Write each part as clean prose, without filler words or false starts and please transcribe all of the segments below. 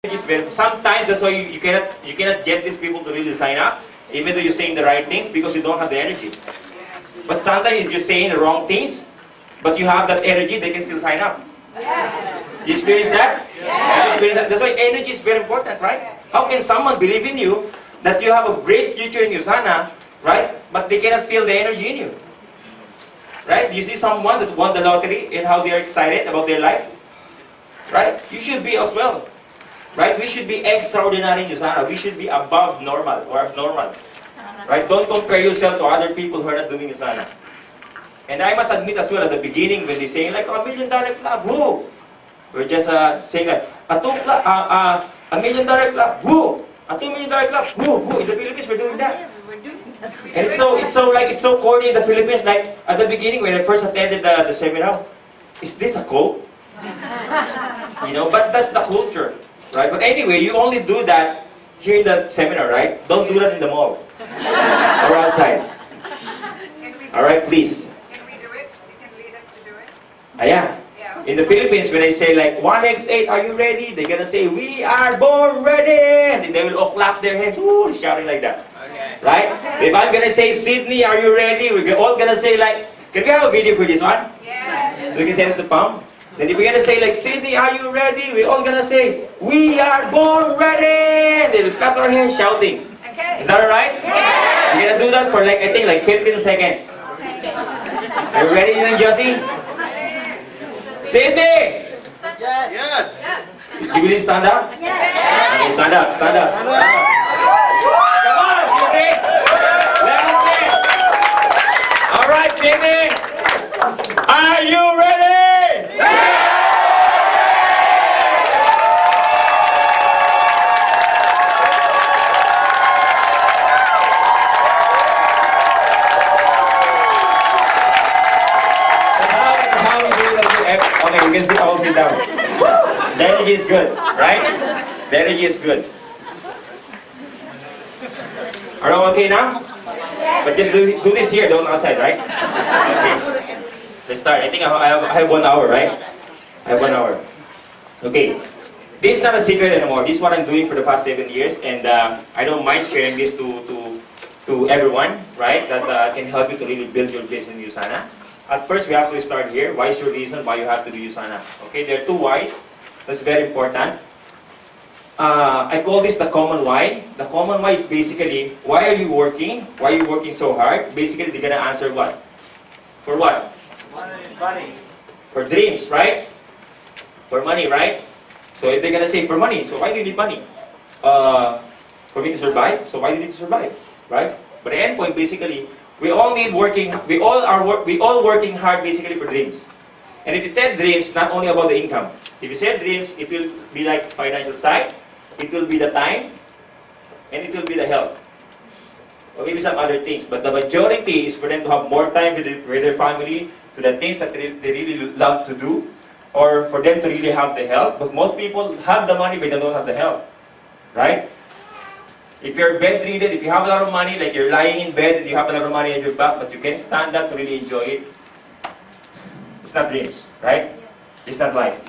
Sometimes that's why you cannot get these people to really sign up, even though you're saying the right things, because you don't have the energy. But sometimes if you're saying the wrong things, but you have that energy, they can still sign up. Yes. You experience that? Yes. You experience that? That's why energy is very important, right? How can someone believe in you that you have a great future in USANA, right? But they cannot feel the energy in you. Right? You see someone that won the lottery and how they are excited about their life? Right? You should be as well. Right? We should be extraordinary in USANA. We should be above normal or abnormal. Right? Don't compare yourself to other people who are not doing USANA. And I must admit as well at the beginning when they say like, $1 million club, who? We're just saying that, $1 million club, who? A $2 million club, who? In the Philippines, we're doing that. And it's so corny in the Philippines. Like at the beginning when I first attended the seminar, is this a cult? You know, but that's the culture, right? But anyway, you only do that here in the seminar, right? Don't do that in the mall or outside. All right, please. Can we do it? You can lead us to do it. Yeah. In the Philippines, when I say like 1x8, are you ready? They're gonna say, we are born ready, and then they will all clap their hands, woo, shouting like that. Okay. Right? So if I'm gonna say Sydney, are you ready? We're all gonna say like, can we have a video for this one? Yes. So we can send it to Pam. Then if we're gonna say like, Sydney, are you ready? We're all gonna say, we are born ready! And they will clap our hands shouting. Okay. Is that alright? Yes. We're gonna do that for like, I think like 15 seconds. Are you ready then, Josie? Sydney! Yes. You will stand up? Yes. Okay, stand up, stand up. Stand up. Come on, Sydney! Level 10! Alright, Sydney! Are you ready? Okay, you can sit, all sit down. The energy is good, right? The energy is good. Are you okay now? But just do this here, don't outside, right? Okay. Let's start. I think I have 1 hour, right? I have 1 hour. Okay. This is not a secret anymore. This is what I'm doing for the past 7 years, and I don't mind sharing this to everyone, right? That can help you to really build your business in USANA. At first, we have to start here. Why is your reason why you have to do USANA? Okay, there are 2 whys. That's very important. I call this the common why. The common why is basically, why are you working? Why are you working so hard? Basically, they're gonna answer what? For what? Money. For dreams, right? For money, right? So if they're gonna say for money, so why do you need money? For me to survive. So why do you need to survive, right? But the end point, basically, we all working hard basically for dreams. And if you said dreams, not only about the income. If you said dreams, it will be like financial side, it will be the time, and it will be the health. Or maybe some other things. But the majority is for them to have more time with their family, to the things that they really love to do, or for them to really have the health. Because most people have the money, but they don't have the health. Right? If you're bedridden, if you have a lot of money, like you're lying in bed and you have a lot of money at your back, but you can't stand up to really enjoy it, it's not dreams, right? It's not life,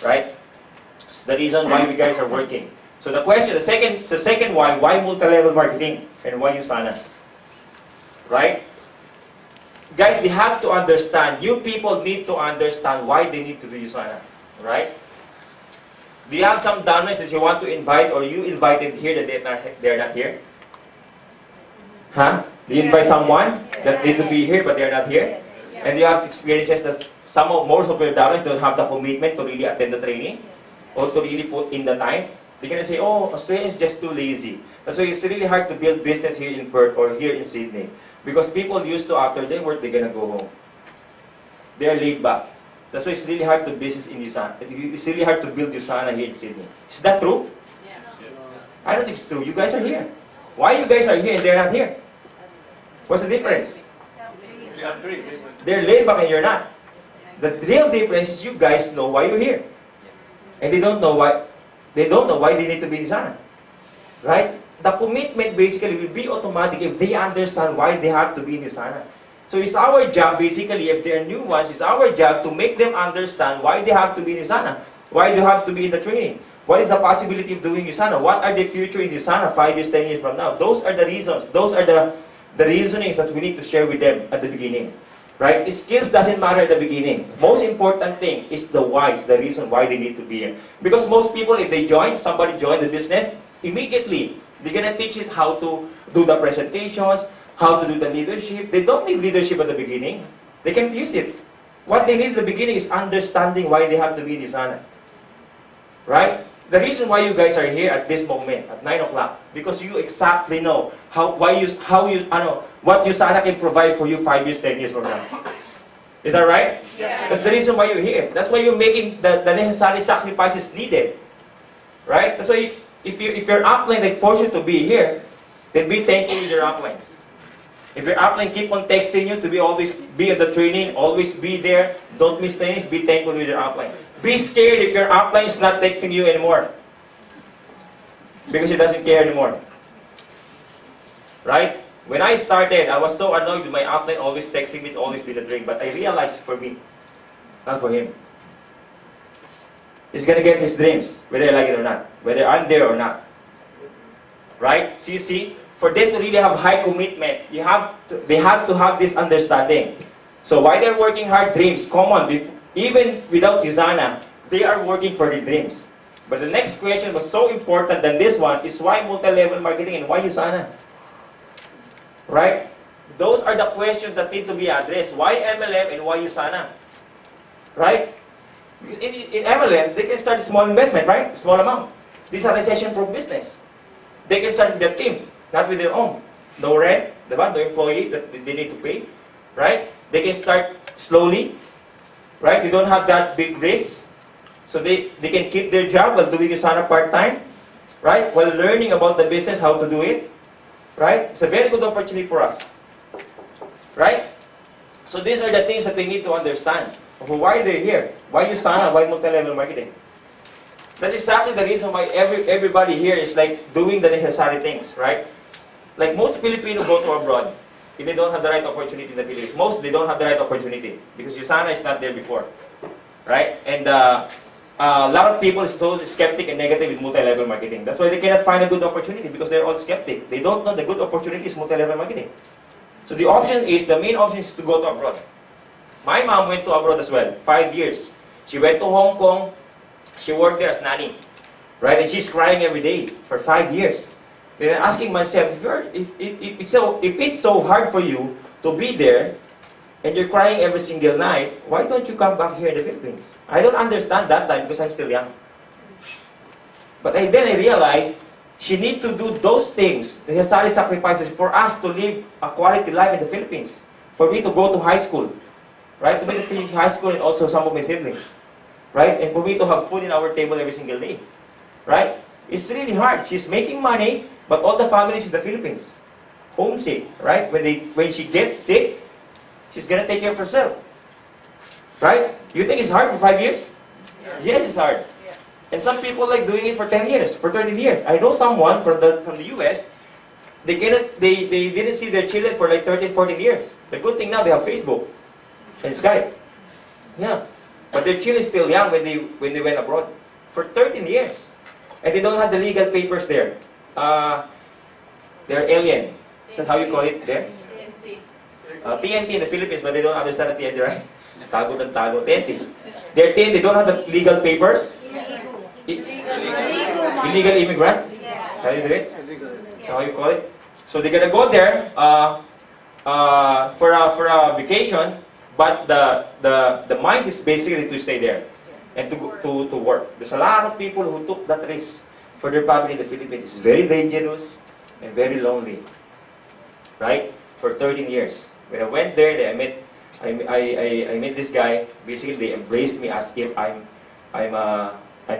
right? It's the reason why you guys are working. So the question, the second why multi-level marketing and why USANA, right? Guys, they have to understand, you people need to understand why they need to do USANA, right? Do you have some downlines that you want to invite, or you invited here that they're not here? Huh? Do you invite someone that need to be here but they're not here? And you have experiences that most of your downlines don't have the commitment to really attend the training or to really put in the time. They're gonna say, oh, Australia is just too lazy. That's why it's really hard to build business here in Perth or here in Sydney. Because people used to, after their work, they're gonna go home. They're laid back. That's why it's really hard to business in USANA. It's really hard to build USANA here in Sydney. Is that true? Yeah. I don't think it's true. You guys are here. Why you guys are here and they're not here? What's the difference? They're laid back and you're not. The real difference is you guys know why you're here. And they don't know why they need to be in USANA. Right? The commitment basically will be automatic if they understand why they have to be in USANA. So it's our job, basically, if they're new ones, it's our job to make them understand why they have to be in USANA. Why do you have to be in the training? What is the possibility of doing USANA? What are the future in USANA 5 years, 10 years from now? Those are the reasons. Those are the reasonings that we need to share with them at the beginning. Right? Skills doesn't matter at the beginning. Most important thing is the whys, the reason why they need to be here. Because most people, if they join, somebody join the business, immediately they're gonna teach it how to do the presentations, how to do the leadership. They don't need leadership at the beginning. They can use it. What they need at the beginning is understanding why they have to be in USANA. Right? The reason why you guys are here at this moment, at 9 o'clock, because you exactly know what USANA can provide for you 5 years, 10 years from now. Is that right? Yes. That's the reason why you're here. That's why you're making the necessary sacrifices needed. Right? That's why if your upline like fortunate to be here, then be thankful with your uplines. If your upline keep on texting you to always be at the training, always be there, don't miss trainings, be thankful with your upline. Be scared if your upline is not texting you anymore. Because he doesn't care anymore. Right? When I started, I was so annoyed with my upline always texting me to always be the drink. But I realized for me, not for him. He's gonna get his dreams, whether I like it or not. Whether I'm there or not. Right? So you see, for them to really have high commitment, they have to have this understanding. So why they're working hard, dreams, come on. Even without USANA, they are working for their dreams. But the next question was so important than this one is why multi-level marketing and why USANA? Right? Those are the questions that need to be addressed. Why MLM and why USANA? Right? In MLM, they can start a small investment, right? Small amount. This is a recession-proof business. They can start with their team, not with their own. No rent, diba? No employee that they need to pay. Right? They can start slowly. Right? They don't have that big risk. So they can keep their job while doing USANA part-time. Right? While learning about the business, how to do it. Right? It's a very good opportunity for us. Right? So these are the things that they need to understand. Why they're here. Why USANA? Why multi-level marketing? That's exactly the reason why everybody here is like doing the necessary things. Right? Like most Filipinos go to abroad. If they don't have the right opportunity in the Philippines. Most, they don't have the right opportunity. Because USANA is not there before. Right? And a lot of people are so skeptic and negative with multi-level marketing. That's why they cannot find a good opportunity because they're all skeptic. They don't know the good opportunity is multi-level marketing. So the main option is to go to abroad. My mom went to abroad as well, 5 years. She went to Hong Kong. She worked there as nanny. Right? And she's crying every day for 5 years. Then I'm asking myself, if it's so hard for you to be there, and you're crying every single night, why don't you come back here in the Philippines? I don't understand that time because I'm still young. But then I realized she needs to do those things, the necessary sacrifices for us to live a quality life in the Philippines. For me to go to high school, right? To be to finish high school and also some of my siblings, right? And for me to have food in our table every single day, right? It's really hard. She's making money, but all the families in the Philippines, homesick, right? When she gets sick, she's gonna take care of herself, right? You think it's hard for 5 years? Yes, it's hard. And some people like doing it for 10 years, for 30 years. I know someone from the US, they didn't see their children for like 13, 14 years. The good thing now, they have Facebook and Skype. Yeah. But their children is still young when they went abroad. For 13 years. And they don't have the legal papers there. They're alien. Is that how you call it there? TNT in the Philippines, but they don't understand the TNT, right? Tago ng tago. TNT. They're TNT, they don't have the legal papers. Illegal immigrant? How do you do it? So how you call it? So they're gonna go there for a vacation, but the mind is basically to stay there and to work. There's a lot of people who took that risk for their family in the Philippines. It's very dangerous and very lonely, right? For 13 years. When I went there, I met this guy. Basically, they embraced me as if I'm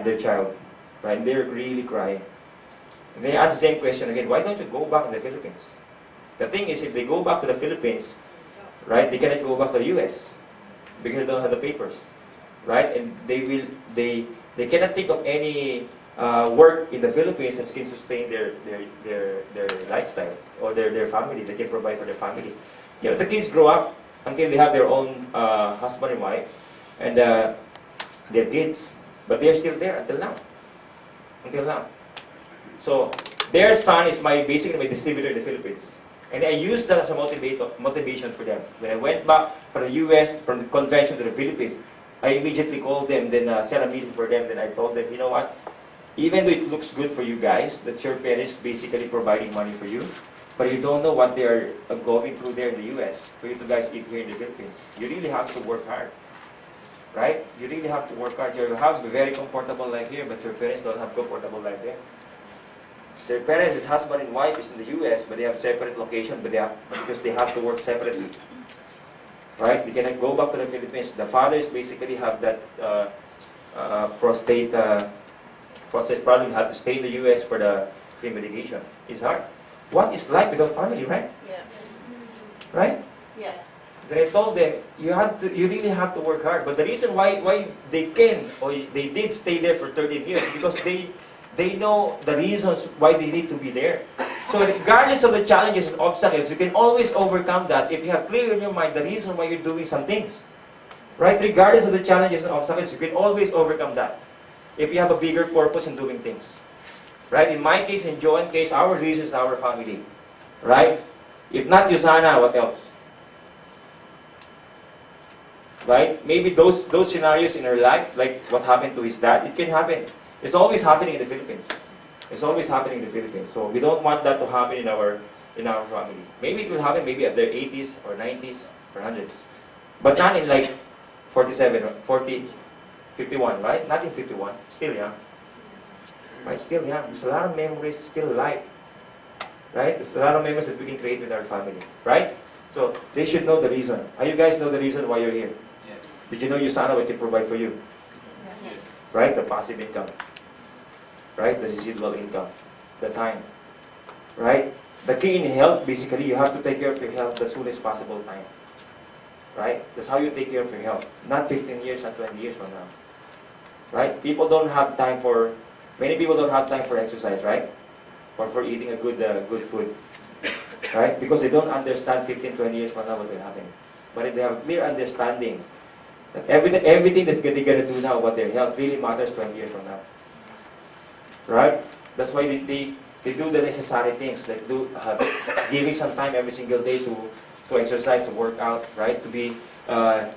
their child, right? And they're really crying. And they ask the same question again. Why don't you go back to the Philippines? The thing is, if they go back to the Philippines, right, they cannot go back to the U.S. because they don't have the papers, right? And they cannot think of any work in the Philippines that can sustain their lifestyle or their family. They can provide for their family. You know, the kids grow up until they have their own husband and wife, and they have kids, but they're still there until now. Until now. So, their son is basically my distributor in the Philippines. And I used that as a motivation for them. When I went back from the US, from the convention to the Philippines, I immediately called them, then set a meeting for them, then I told them, you know what? Even though it looks good for you guys, that your parents basically providing money for you, but you don't know what they are going through there in the US for you to guys eat here in the Philippines. You really have to work hard. Right? You really have to work hard. You have a very comfortable life here, but your parents don't have comfortable life there. Their parents is husband and wife is in the US, but they have separate location, but because they have to work separately. Right? They cannot go back to the Philippines. The fathers basically have that prostate problem. Have to stay in the US for the free medication. It's hard. What is life without family, right? Yeah. Right? Yes. Then I told them, you really have to work hard. But the reason why they came, or they did stay there for 13 years, because they know the reasons why they need to be there. So regardless of the challenges and obstacles, you can always overcome that if you have clear in your mind the reason why you're doing some things. Right? Regardless of the challenges and obstacles, you can always overcome that if you have a bigger purpose in doing things. Right? In my case, in Joanne's case, our reason is our family. Right? If not Yusana, what else? Right? Maybe those scenarios in her life, like what happened to his dad, it can happen. It's always happening in the Philippines. It's always happening in the Philippines. So we don't want that to happen in our family. Maybe it will happen maybe at their 80s or 90s or 100s. But not in like 47 or 40, 51, right? Not in 51. Still young. Right? Still young. There's a lot of memories still alive. Right? There's a lot of memories that we can create with our family. Right? So they should know the reason. Are you guys know the reason why you're here? Yes. Did you know Yusana what can provide for you? Yes. Right? The passive income. Right? The residual income. The time. Right? The key in health, basically, you have to take care of your health the soonest possible time. Right? That's how you take care of your health. Not 15 years and 20 years from now. Right? People don't have time for, many people don't have time for exercise, right? Or for eating a good food. Right? Because they don't understand 15, 20 years from now what will happen. But if they have a clear understanding that everything that's they're going to do now about their health really matters 20 years from now. Right? That's why they do the necessary things, like giving some time every single day to exercise, to work out, right? To be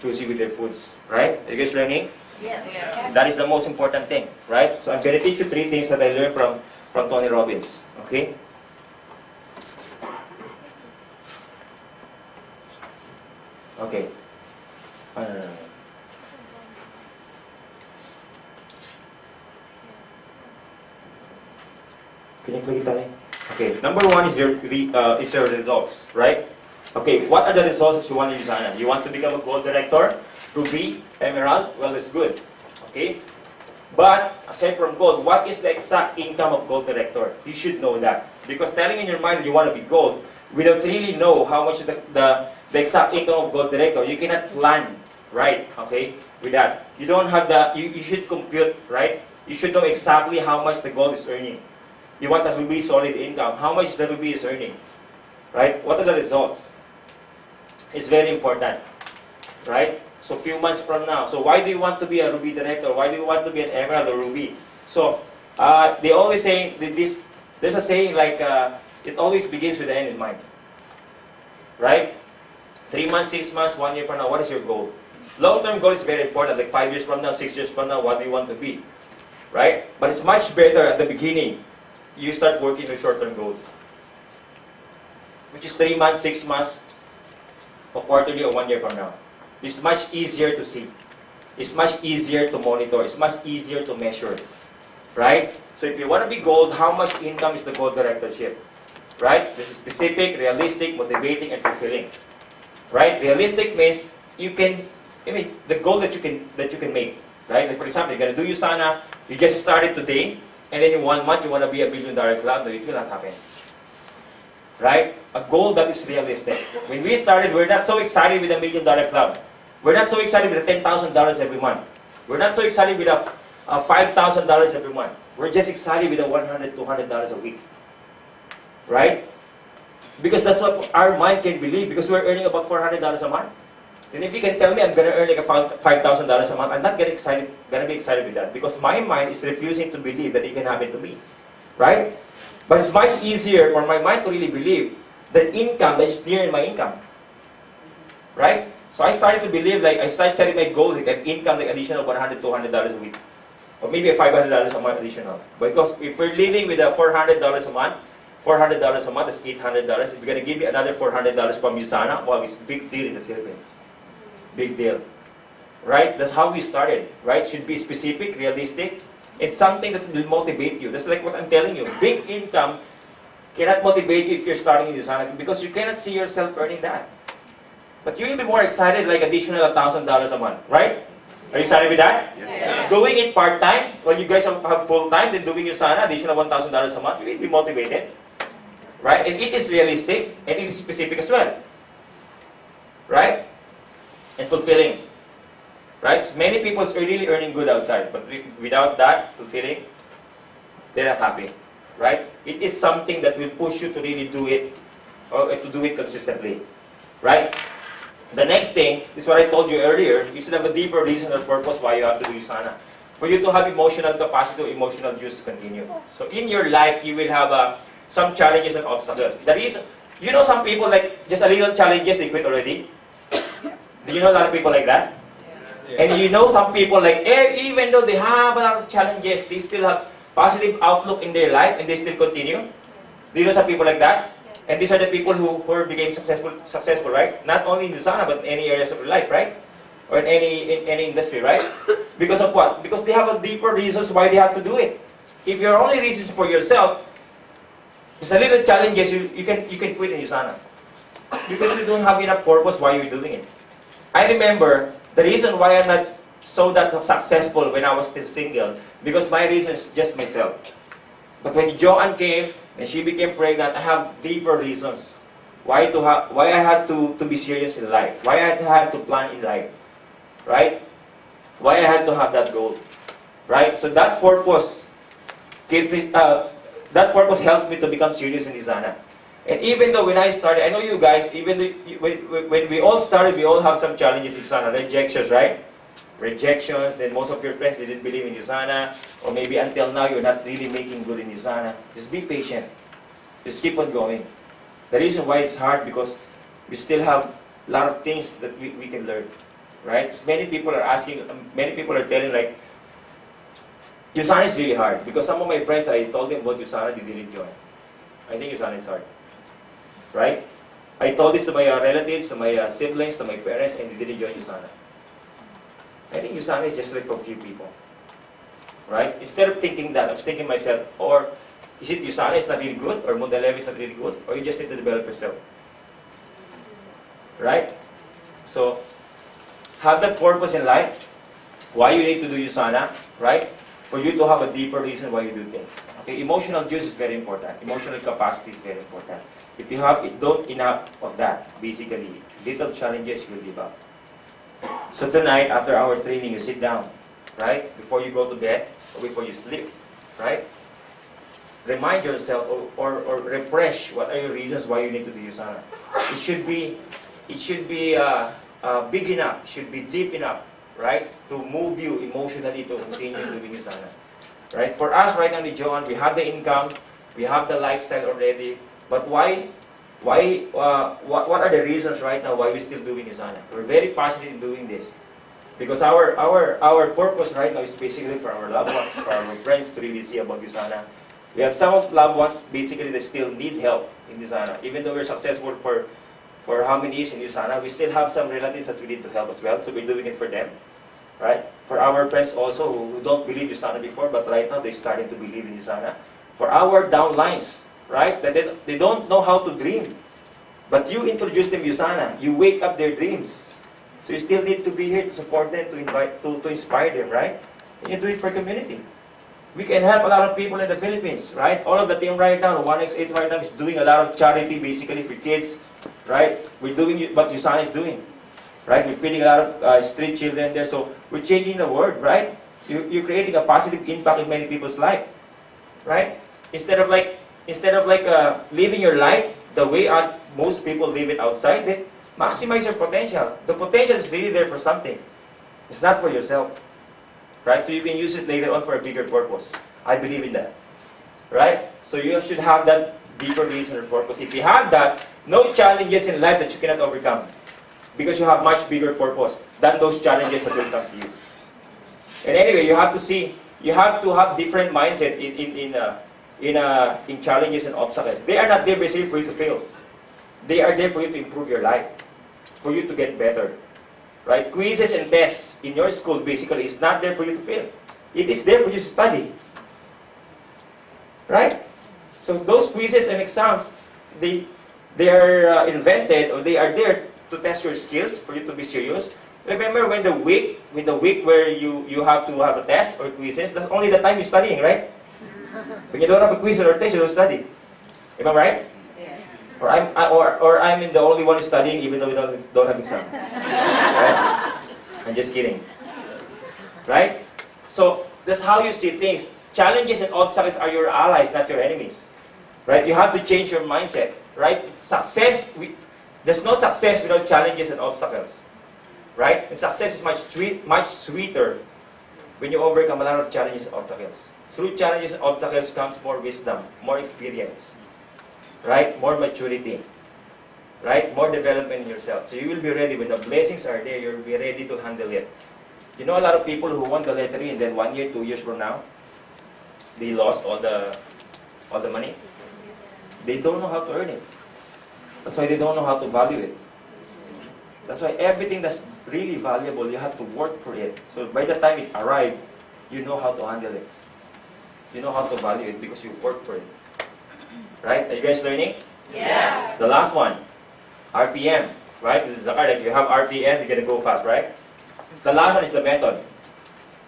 choosy with their foods. Right? Are you guys learning? Yes. That is the most important thing. Right? So I'm going to teach you 3 things that I learned from Tony Robbins. Okay? Okay. Okay. Number 1 is your results, right? Okay. What are the results that you want to use? You want to become a gold director, ruby, emerald. Well, that's good. Okay. But aside from gold, what is the exact income of gold director? You should know that, because telling in your mind that you want to be gold without really know how much the exact income of gold director, you cannot plan, right? Okay, with that, you don't have you should compute, right? You should know exactly how much the gold is earning. You want a ruby solid income. How much the ruby is earning, right? What are the results? It's very important, right? So few months from now. So why do you want to be a ruby director? Why do you want to be an emerald or ruby? So they always say that there's a saying like it always begins with the end in mind, right? 3 months, 6 months, 1 year from now, what is your goal? Long-term goal is very important, like 5 years from now, 6 years from now, what do you want to be? Right? But it's much better at the beginning. You start working with short-term goals, which is 3 months, 6 months, or quarterly, or 1 year from now. It's much easier to see. It's much easier to monitor. It's much easier to measure. Right? So if you want to be gold, how much income is the gold directorship? Right? This is specific, realistic, motivating, and fulfilling. Right? Realistic means the goal that you can make. Right? Like for example, you're gonna do Usana, you just started today, and then in 1 month you want to be a $1 billion club. No, it will not happen. Right? A goal that is realistic. When we started, we're not so excited with a $1 million club. We're not so excited with a $10,000 every month. We're not so excited with a $5,000 every month. We're just excited with a $100, $200 a week. Right? Because that's what our mind can believe, because we're earning about $400 a month. Then if you can tell me I'm gonna earn like a $5,000 a month, I'm not gonna be excited with that because my mind is refusing to believe that it can happen to me, right? But it's much easier for my mind to really believe that income that is near in my income, right? So I started to believe, like I started setting my goals, like an income like additional $100, $200 a week, or maybe a $500 a month additional. Because if we're living with a $400 a month, $400 a month is $800. If you're gonna give me another $400 from Usana, well, it's a big deal in the Philippines. Big deal, right? That's how we started, right? Should be specific, realistic. It's something that will motivate you. That's like what I'm telling you. Big income cannot motivate you if you're starting in Usana because you cannot see yourself earning that. But you will be more excited like additional $1,000 a month, right? Are you excited with that? Yeah. Doing it part-time, when you guys have full-time, then doing Usana, additional $1,000 a month, you will be motivated, right? And it is realistic, and it is specific as well, right? And fulfilling, right? Many people are really earning good outside, but without that fulfilling, they're not happy, right? It is something that will push you to really do it, or to do it consistently, right? The next thing is what I told you earlier. You should have a deeper reason or purpose why you have to do Usana. For you to have emotional capacity or emotional juice to continue. So in your life, you will have some challenges and obstacles. The reason, you know, some people like just a little challenges, they quit already. Do you know a lot of people like that? Yeah. And you know some people like, even though they have a lot of challenges, they still have positive outlook in their life and they still continue. Do you know some people like that? And these are the people who became successful, right? Not only in Usana, but in any areas of their life, right? Or in any industry, right? Because of what? Because they have a deeper reasons why they have to do it. If your only reasons for yourself, just a little challenges, you can quit in Usana. Because you don't have enough purpose why you're doing it. I remember the reason why I'm not so that successful when I was still single, because my reason is just myself. But when Joanne came and she became pregnant, I have deeper reasons why I had to be serious in life, why I had to plan in life, right? Why I had to have that goal, right? So that purpose helps me to become serious in Usana. And even though when I started, I know you guys, even though when we all started, we all have some challenges in Usana, rejections, right? Rejections, then most of your friends didn't believe in Usana, or maybe until now you're not really making good in Usana. Just be patient. Just keep on going. The reason why it's hard because we still have a lot of things that we can learn, right? Because many people are asking, many people are telling like, Usana is really hard. Because some of my friends, I told them about Usana, they didn't join. I think Usana is hard. Right? I told this to my relatives, to my siblings, to my parents, and they didn't join Usana. I think Usana is just like for few people. Right? Instead of thinking that, I was thinking myself, or is it Usana is not really good, or Modelev is not really good, or you just need to develop yourself. Right? So, have that purpose in life, why you need to do Usana, right? For you to have a deeper reason why you do things. Okay, emotional juice is very important. Emotional capacity is very important. If you have don't enough of that, basically, little challenges you will give up. So tonight, after our training, you sit down, right? Before you go to bed, or before you sleep, right? Remind yourself or refresh what are your reasons why you need to do Usana. It should be big enough, it should be deep enough, right? To move you emotionally to continue doing Usana. Right? For us right now with Joanne, we have the income, we have the lifestyle already, but what are the reasons right now why we're still doing Usana? We're very passionate in doing this. Because our purpose right now is basically for our loved ones, for our friends to really see about Usana. We have some of loved ones basically that still need help in Usana. Even though we're successful for how many years in Usana, we still have some relatives that we need to help as well, so we're doing it for them. Right? For our friends also who don't believe Usana before, but right now they're starting to believe in Usana. For our downlines, right? That they don't know how to dream. But you introduce them Usana. You wake up their dreams. So you still need to be here to support them, to inspire them, right? And you do it for community. We can help a lot of people in the Philippines, right? All of the team right now, the 1x8 right now is doing a lot of charity basically for kids, right? We're doing what Usana is doing. Right? We're feeding a lot of street children there, so we're changing the world, right? You're creating a positive impact in many people's life, right? Instead of living your life the way most people live it outside, Maximize your potential. The potential is really there for something. It's not for yourself. Right? So you can use it later on for a bigger purpose. I believe in that. Right? So you should have that deeper reason or purpose. If you have that, no challenges in life that you cannot overcome. Because you have much bigger purpose than those challenges that will come to you. And anyway, you have to see, you have to have different mindset in challenges and obstacles. They are not there basically for you to fail. They are there for you to improve your life, for you to get better. Right? Quizzes and tests in your school basically is not there for you to fail. It is there for you to study. Right? So those quizzes and exams, they are invented, or they are there to test your skills, for you to be serious. Remember when the week where you have to have a test or quizzes, that's only the time you're studying, right? When you don't have a quiz or a test, you don't study. Am I right? Yes. Or I'm the only one who's studying even though we don't have exam. Right? I'm just kidding. Right? So that's how you see things. Challenges and obstacles are your allies, not your enemies. Right? You have to change your mindset. Right? There's no success without challenges and obstacles. Right? And success is much sweeter when you overcome a lot of challenges and obstacles. Through challenges and obstacles comes more wisdom, more experience. Right? More maturity. Right? More development in yourself. So you will be ready. When the blessings are there, you'll be ready to handle it. You know a lot of people who won the lottery and then 1 year, 2 years from now, they lost all the money. They don't know how to earn it. That's why they don't know how to value it. That's why everything that's really valuable, you have to work for it. So by the time it arrives, you know how to handle it. You know how to value it because you work for it. Right? Are you guys learning? Yes. The last one, RPM. Right? This is the car, like you have RPM, you're gonna go fast, right? The last one is the method.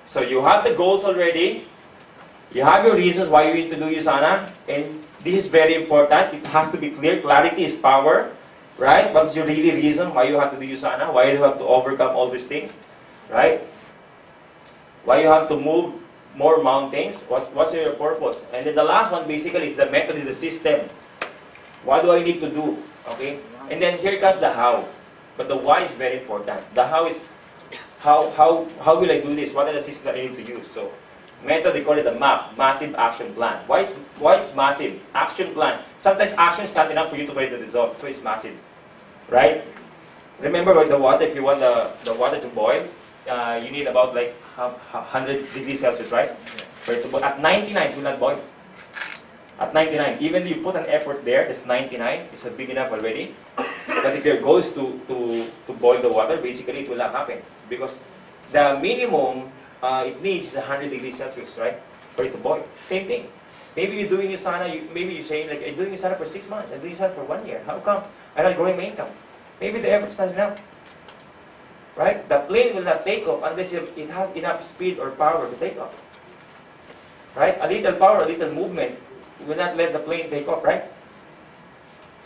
So you have the goals already. You have your reasons why you need to do Usana, and this is very important. It has to be clear. Clarity is power, right? What's your really reason why you have to do Usana? Why you have to overcome all these things, right? Why you have to move more mountains? What's your purpose? And then the last one basically is the method, is the system. What do I need to do? Okay? And then here comes the how. But the why is very important. The how is how will I do this? What are the systems that I need to use? So method, they call it the MAP, Massive Action Plan. Why is massive? Action plan. Sometimes action is not enough for you to get the result, so it's massive. Right? Remember with the water, if you want the water to boil, you need about like 100 degrees Celsius, right? For it to boil. At 99, it will not boil. At 99, even if you put an effort there, it's 99, it's big enough already. But if your goal is to boil the water, basically it will not happen. Because the minimum it needs 100 degrees Celsius, right? For it to boil. Same thing. Maybe you're doing Usana, maybe you're saying like, I'm doing Usana for 6 months, I'm doing Usana for 1 year. How come I'm not growing my income? Maybe the effort's not enough. Right? The plane will not take off unless it has enough speed or power to take off. Right? A little power, a little movement will not let the plane take off, right?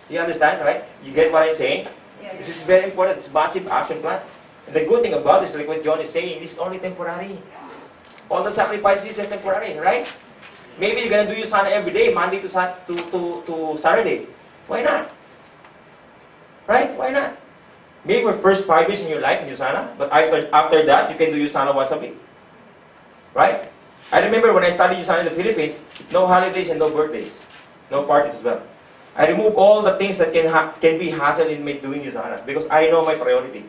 You understand, right? You get what I'm saying? Yes. This is very important. It's massive action plan. And the good thing about this, like what John is saying, this is only temporary. All the sacrifices is just temporary, right? Maybe you're gonna do Usana every day, Monday to Saturday. Why not? Right? Why not? Maybe for first 5 years in your life in Usana, but after that, you can do Usana once a week. Right? I remember when I studied Usana in the Philippines, no holidays and no birthdays. No parties as well. I removed all the things that can be hassle in me doing Usana because I know my priority.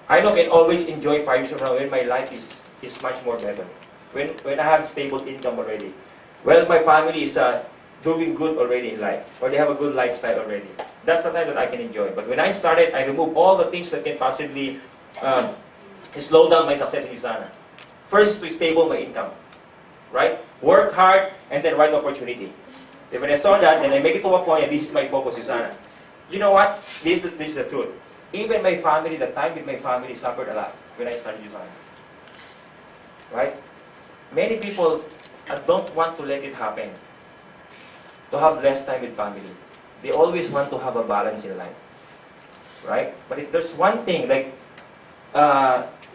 I know I can always enjoy 5 years from now when my life is much more better. When I have stable income already. Well, my family is doing good already in life. Or they have a good lifestyle already. That's the time that I can enjoy. But when I started, I removed all the things that can possibly slow down my success in Usana. First, to stable my income. Right? Work hard and then right opportunity. Then when I saw that, then I make it to a point, and this is my focus, Usana. You know what? This is the truth. Even my family, the time with my family suffered a lot when I started Usana. Right? Many people don't want to let it happen. To have less time with family. They always want to have a balance in life. Right? But if there's one thing like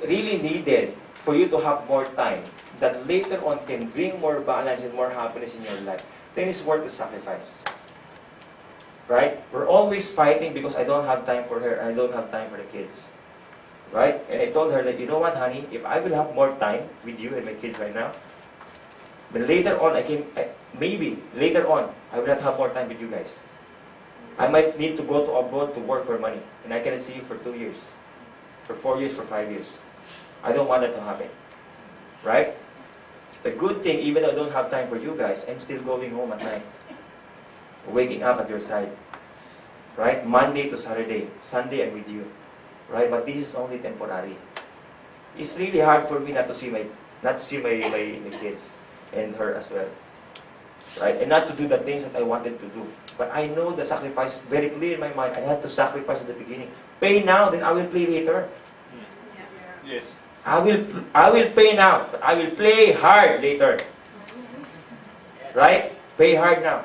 really needed for you to have more time, that later on can bring more balance and more happiness in your life, then it's worth the sacrifice. Right? We're always fighting because I don't have time for her. I don't have time for the kids. Right? And I told her that, you know what, honey? If I will have more time with you and my kids right now, but later on, maybe later on, I will not have more time with you guys. I might need to go to abroad to work for money, and I cannot see you for 2 years, for 4 years, for 5 years. I don't want that to happen. Right? The good thing, even though I don't have time for you guys, I'm still going home at night, waking up at your side. Right? Monday to Saturday, Sunday I'm with you. Right? But this is only temporary. It's really hard for me not to see my kids and her as well. Right? And not to do the things that I wanted to do. But I know the sacrifice is very clear in my mind. I had to sacrifice at the beginning. Pay now, then I will play later. Yes. I will pay now, but I will play hard later. Right? Pay hard now.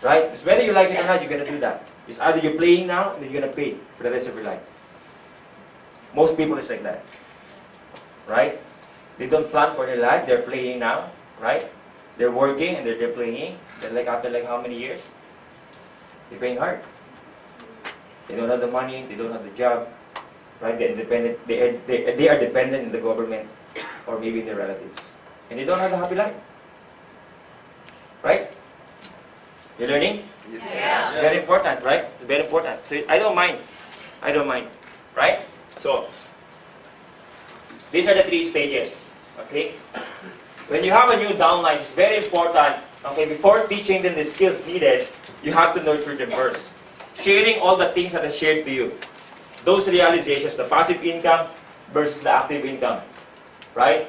Right? It's whether you like it or not, you're gonna do that. It's either you're playing now, then you're gonna pay for the rest of your life. Most people is like that. Right? They don't plan for their life, they're playing now. Right? They're working and they're playing. Then like after like how many years? They're paying hard. They don't have the money, they don't have the job. Right? They're independent. They are dependent in the government or maybe their relatives. And they don't have a happy life. Right? You're learning? Yes. It's very important, right? It's very important. So I don't mind. I don't mind. Right? So, these are the 3 stages. Okay? When you have a new downline, it's very important. Okay, before teaching them the skills needed, you have to nurture them first. Sharing all the things that I shared to you. Those realizations, the passive income versus the active income. Right?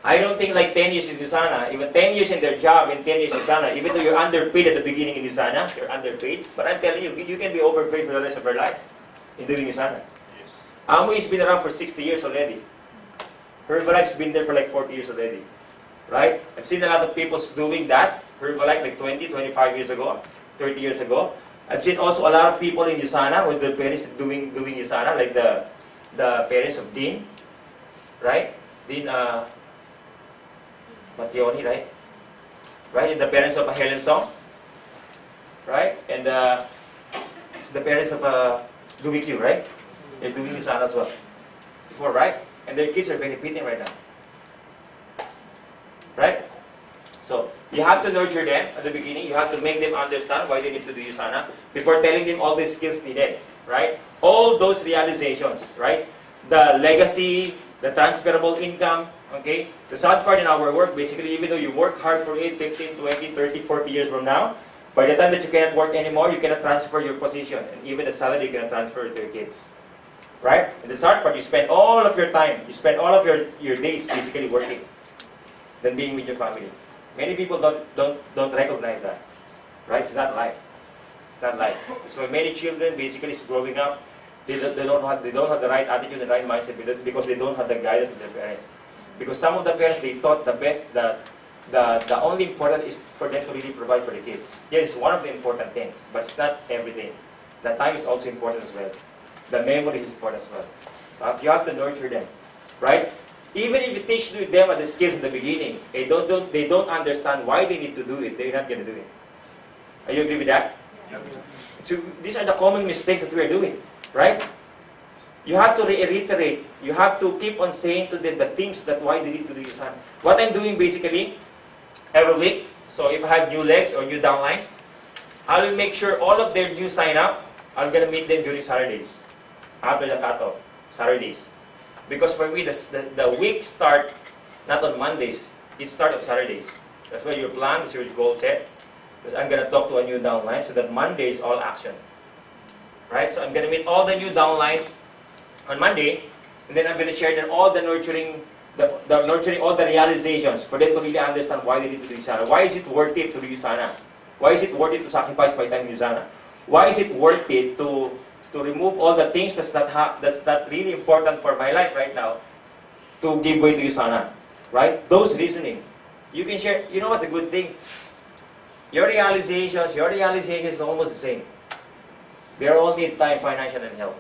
I don't think like 10 years in Usana, even 10 years in their job and 10 years in Usana, even though you're underpaid at the beginning in Usana, you're underpaid, but I'm telling you, you can be overpaid for the rest of your life in doing Usana. Yes. Amoy's been around for 60 years already. Herbalife's been there for like 40 years already. Right? I've seen a lot of people doing that. Herbalife like 20, 25 years ago, 30 years ago. I've seen also a lot of people in Usana with their parents doing Usana, like the parents of Dean. Right? Dean Mattioni, right? Right? And the parents of Helen Song. Right? And it's the parents of Louis Q, right? They're doing Usana as well. Before, right? And their kids are benefiting right now. Right? So, you have to nurture them at the beginning. You have to make them understand why they need to do Usana before telling them all the skills needed. Right? All those realizations, right? The legacy, the transferable income, okay? The sad part in our work, basically, even though you work hard for it 15, 20, 30, 40 years from now, by the time that you cannot work anymore, you cannot transfer your position. And even the salary, you cannot transfer it to your kids. Right? And the sad part, you spend all of your time, you spend all of your days basically working than being with your family. Many people don't recognize that. Right? It's not life. It's not life. That's why many children basically is growing up, they don't have the right attitude and the right mindset because they don't have the guidance of their parents. Because some of the parents, they thought the best, the only important is for them to really provide for the kids. Yes, it's one of the important things, but it's not everything. The time is also important as well. The memories is important as well. You have to nurture them, right? Even if you teach them the skills in the beginning, they don't understand why they need to do it. They're not going to do it. Are you agree with that? Yep. So these are the common mistakes that we are doing, right? You have to reiterate. You have to keep on saying to them the things that why they need to do this. What I'm doing basically every week. So if I have new legs or new downlines, I will make sure all of their new sign up. I'm gonna meet them during Saturdays, after the cutoff, Saturdays. Because for me, the week start not on Mondays. It start on Saturdays. That's where your plan, that's your goal set. Because I'm gonna talk to a new downline so that Monday is all action. Right? So I'm gonna meet all the new downlines on Monday, and then I'm going to share them all the nurturing, nurturing all the realizations for them to really understand why they need to do Usana. Why is it worth it to do Usana? Why is it worth it to sacrifice my time in Usana? Why is it worth it to remove all the things that's not really important for my life right now to give way to Usana? Right? Those reasoning. You can share, you know what the good thing? Your realizations is almost the same. They are all need time, financial, and health.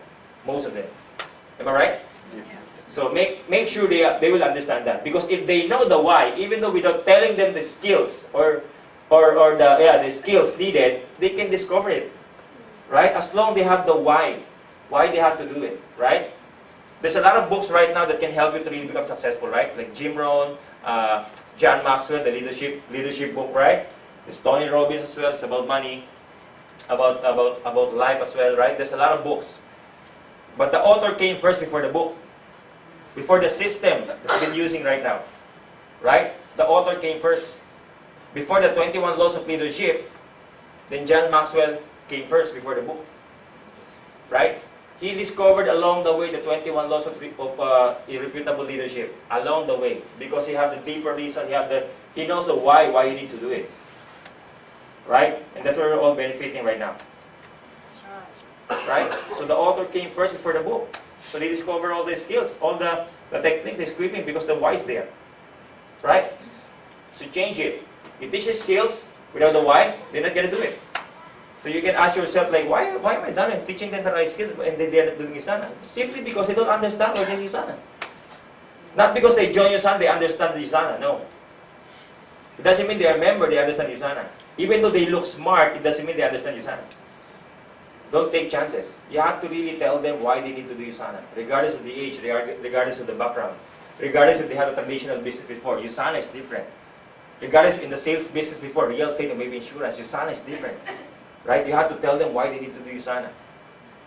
Most of them. Am I right? So make sure they will understand that. Because if they know the why, even though without telling them the skills or or the skills needed, they can discover it, right? As long they have the why they have to do it, right? There's a lot of books right now that can help you to really become successful, right? Like Jim Rohn, John Maxwell, the leadership book, right? There's Tony Robbins as well. It's about money, about life as well, right? There's a lot of books, but the author came first before the book, before the system that's been using right now, right? The author came first. Before the 21 laws of leadership, then John Maxwell came first before the book, right? He discovered along the way the 21 laws of irreputable leadership along the way, because he had the deeper reason. He knows the why you need to do it, right? And that's where we're all benefiting right now, right? So the author came first before the book. So they discover all the skills, all the techniques, the equipment, because the why is there, right? So change it. You teach the skills without the why, they're not gonna do it. So you can ask yourself, like, why am I done? I'm teaching them the right skills and they're not doing Usana. Simply because they don't understand what is Usana. Not because they join Usana, they understand the Usana. No. It doesn't mean they are a member, they understand Usana. Even though they look smart, it doesn't mean they understand Usana. Don't take chances. You have to really tell them why they need to do Usana, regardless of the age, regardless of the background, regardless if they have a traditional business before. Usana is different. Regardless in the sales business before, real estate or maybe insurance, Usana is different. Right? You have to tell them why they need to do Usana.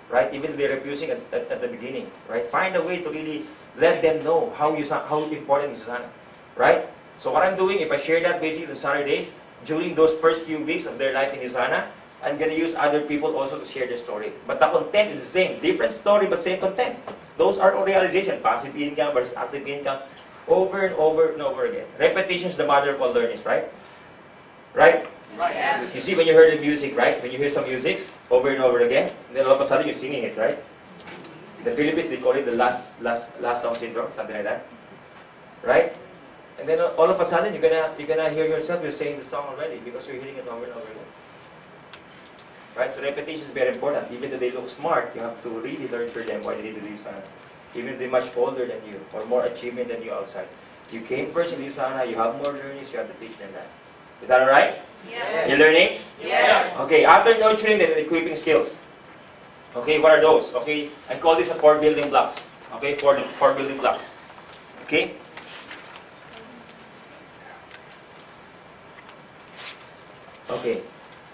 Right? Even if they're refusing at the beginning. Right? Find a way to really let them know how important is Usana. Right? So what I'm doing, if I share that basically on Saturdays, during those first few weeks of their life in Usana, I'm going to use other people also to share their story. But the content is the same. Different story, but same content. Those are all realization. Passive income versus active income. Over and over and over again. Repetition is the mother of all learnings, right? Right? Yes. You see when you hear the music, right? When you hear some music over and over again, then all of a sudden you're singing it, right? In the Philippines, they call it the last song syndrome, something like that. Right? And then all of a sudden you're gonna hear yourself, you're saying the song already because you're hearing it over and over again. Right? So repetition is very important. Even though they look smart, you have to really learn for them why they need to do Usana. Even if they're much older than you or more achievement than you outside. You came first in Usana, you have more learnings, you have to teach them that. Is that alright? Yes. Your learnings? Yes. Okay, after nurturing, then equipping skills. Okay, what are those? Okay, I call this 4 building blocks. Okay, four building blocks. Okay? Okay.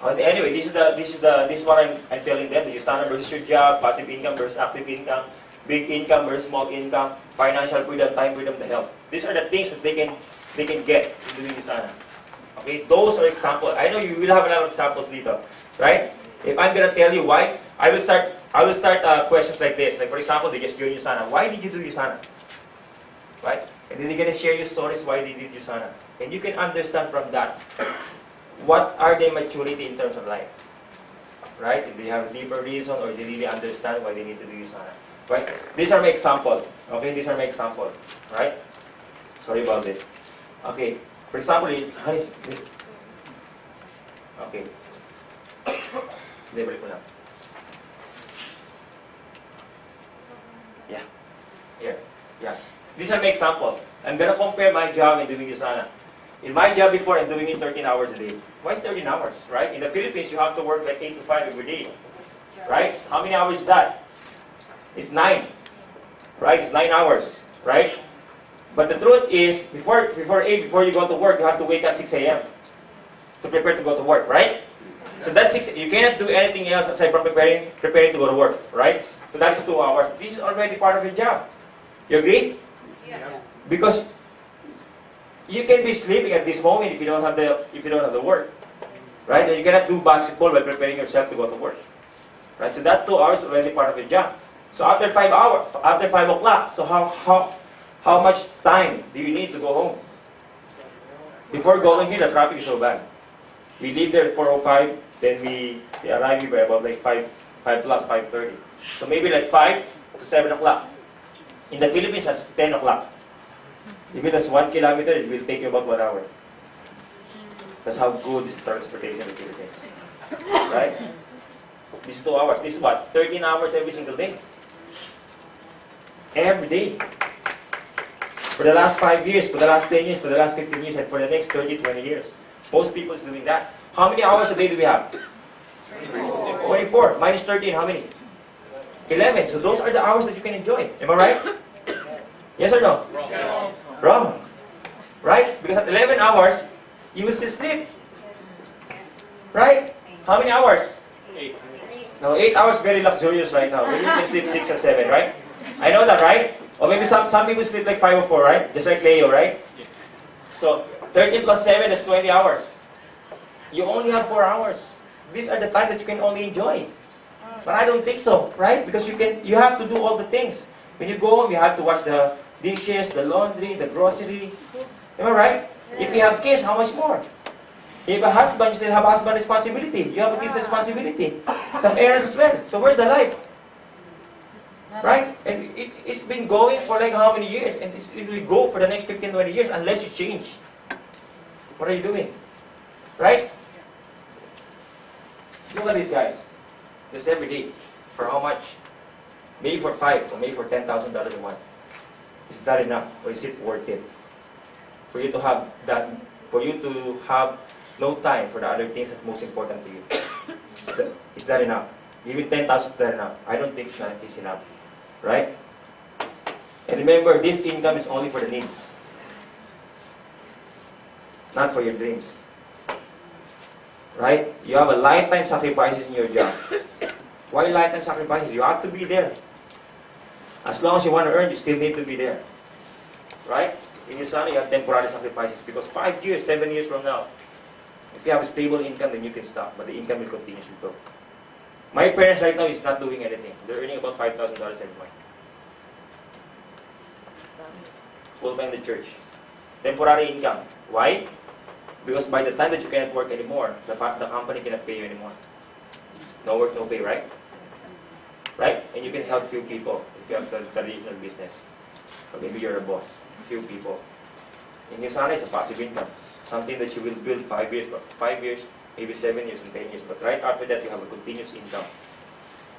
Anyway, this is what I'm telling them. The Usana versus your job, passive income versus active income, big income versus small income, financial freedom, time freedom, the health. These are the things that they can get in doing Usana. Okay, those are examples. I know you will have a lot of examples dito, right? If I'm gonna tell you why, I will start questions like this. Like for example, they just joined Usana. Why did you do Usana? Right? And then they're gonna share you stories why they did Usana, and you can understand from that what are their maturity in terms of life. Right? If they have a deeper reason or they really understand why they need to do Usana. Right? These are my example. Okay, these are my example. Right? Sorry about this. Okay. For example, okay. Debalik ko lang. Yeah. Here. Yeah. These are my example. I'm gonna compare my job and doing Usana. In my job before, I'm doing it 13 hours a day. Why is 13 hours? Right? In the Philippines, you have to work like 8 to 5 every day. Right? How many hours is that? It's 9. Right? It's 9 hours. Right? But the truth is, before you go to work, you have to wake up 6 a.m. to prepare to go to work, right? So that's 6. You cannot do anything else aside from preparing to go to work, right? So that is 2 hours. This is already part of your job. You agree? Yeah. Because you can be sleeping at this moment if you don't have the work, right? And you cannot do basketball while preparing yourself to go to work, right? So that 2 hours is already part of your job. So after 5 hours, after 5 o'clock, so how much time do you need to go home? Before going here, the traffic is so bad. We leave there at 4:05, then we arrive here by about like 5 plus 5:30. So maybe like 5 to 7 o'clock. In the Philippines, that's 10 o'clock. If it is 1 kilometer, it will take you about 1 hour. That's how good is transportation in the Philippines. Right? This is 2 hours. This is what? 13 hours every single day. Every day. For the last 5 years, for the last 10 years, for the last 15 years, and for the next 30, 20 years. Most people is doing that. How many hours a day do we have? 24. Minus 13, how many? 11. So those are the hours that you can enjoy. Am I right? Yes or no? Wrong. Right? Because at 11 hours, you will still sleep. Right? How many hours? 8. No, 8 hours very luxurious right now. Maybe you can sleep 6 or 7, right? I know that, right? Or maybe some people sleep like 5 or 4, right? Just like Leo, right? So 13 plus 7 is 20 hours. You only have 4 hours. These are the time that you can only enjoy. But I don't think so, right? Because you have to do all the things. When you go home, you have to wash the dishes, the laundry, the grocery. Am I right? If you have kids, how much more? If you have a husband, you still have husband responsibility. You have a kid's responsibility. Some errands as well. So where's the life? Right? And it's been going for like how many years? And it will go for the next 15, 20 years unless you change. What are you doing? Right? Look at these guys. This every day. For how much? Maybe for $5,000 or maybe for $10,000 a month. Is that enough? Or is it worth it? For you to have that, for you to have no time for the other things that's most important to you. Is that enough? Even 10,000 is that enough? I don't think it's enough. Right? And remember, this income is only for the needs. Not for your dreams. Right? You have a lifetime sacrifices in your job. Why lifetime sacrifices? You have to be there. As long as you want to earn, you still need to be there. Right? In your son, you have temporary sacrifices because 5 years, 7 years from now, if you have a stable income, then you can stop, but the income will continuously grow. My parents right now is not doing anything. They're earning about $5,000 every month. Full-time in the church. Temporary income. Why? Because by the time that you cannot work anymore, the company cannot pay you anymore. No work, no pay, right? Right? And you can help few people if you have a traditional business. Or maybe you're a boss. Few people. In your son, it's a passive income. Something that you will build 5 years, maybe 7 years and 10 years. But right after that, you have a continuous income.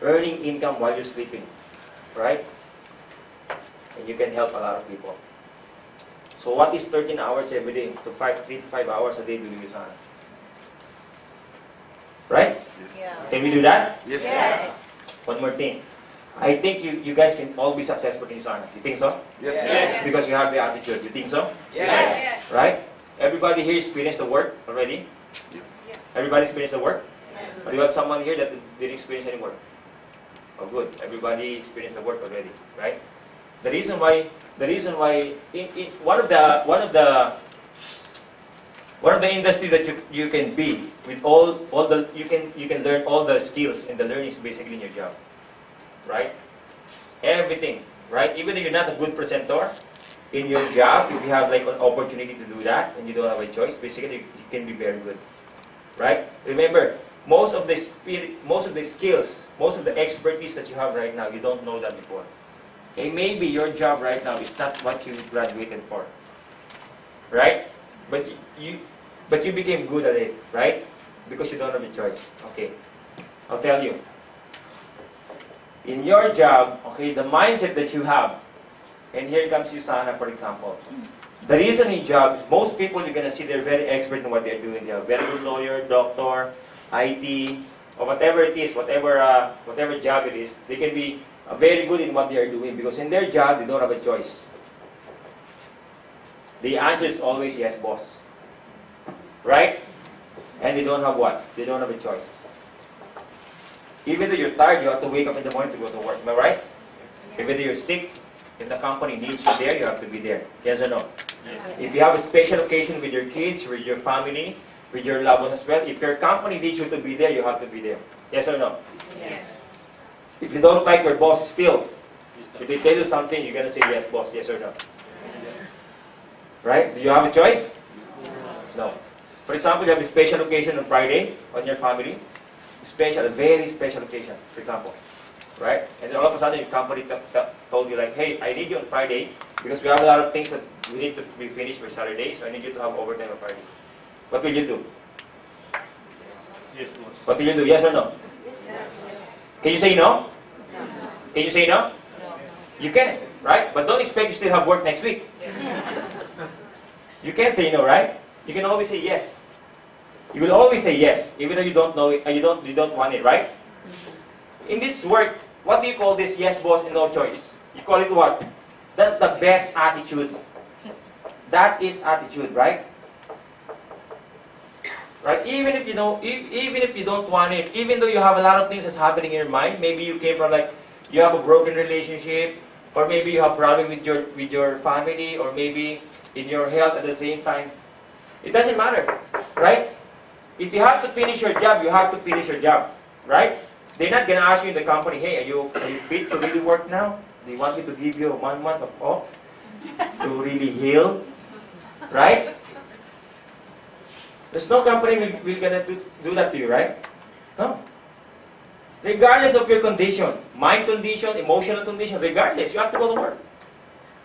Earning income while you're sleeping. Right? And you can help a lot of people. So what is 13 hours every day? 3 to 5 hours a day do you son? Right? Yeah. Can we do that? Yes. Yes. One more thing. I think you guys can all be successful in Sana. You think so? Yes. Yes. Because you have the attitude. You think so? Yes. Right? Everybody here experienced the work already? Everybody experienced the work? Or do you have someone here that didn't experience any work? Oh, good. Everybody experienced the work already, right? The reason why one of the industry that you can be with all the you can learn all the skills and the learning is basically in your job, right? Everything, right? Even if you're not a good presenter in your job, if you have like an opportunity to do that and you don't have a choice, basically you can be very good, right? Remember, most of the skills, most of the expertise that you have right now, you don't know that before. And maybe your job right now is not what you graduated for, right? But you became good at it, right? Because you don't have a choice. Okay, I'll tell you. In your job, okay, the mindset that you have, and here comes Yusana, for example. The reason in jobs, most people you're gonna see they're very expert in what they're doing. They're a very good lawyer, doctor, IT, or whatever it is, whatever job it is, they can be very good in what they are doing because in their job they don't have a choice. The answer is always yes, boss. Right? And they don't have what? They don't have a choice. Even though you're tired, you have to wake up in the morning to go to work. Am I right? Even though you're sick, if the company needs you there, you have to be there. Yes or no? Yes. If you have a special occasion with your kids, with your family, with your loved ones as well, if your company needs you to be there, you have to be there. Yes or no? Yes. If you don't like your boss still, if they tell you something, you're going to say yes, boss, yes or no? Right? Do you have a choice? No. For example, you have a special occasion on Friday on your family. Special, a very special occasion, for example. Right? And then all of a sudden your company told you like, hey, I need you on Friday because we have a lot of things that we need to be finished by Saturday, so I need you to have overtime on Friday. What will you do? Yes, boss. What will you do? Yes or no? Can you say no? Can you say no? You can, right? But don't expect you still have work next week. You can say no, right? You can always say yes. You will always say yes, even though you don't know it, you don't want it, right? In this work, what do you call this yes boss and no choice? You call it what? That's the best attitude. That is attitude, right? Right? Even if you know, even if you don't want it, even though you have a lot of things that's happening in your mind, maybe you came from like you have a broken relationship, or maybe you have problem with your family, or maybe in your health at the same time. It doesn't matter, right? If you have to finish your job, you have to finish your job, right? They're not gonna ask you in the company, hey, are you fit to really work now? They want me to give you 1 month of off to really heal, right? There's no company will gonna do that to you, right? No. Regardless of your condition, mind condition, emotional condition, regardless, you have to go to work.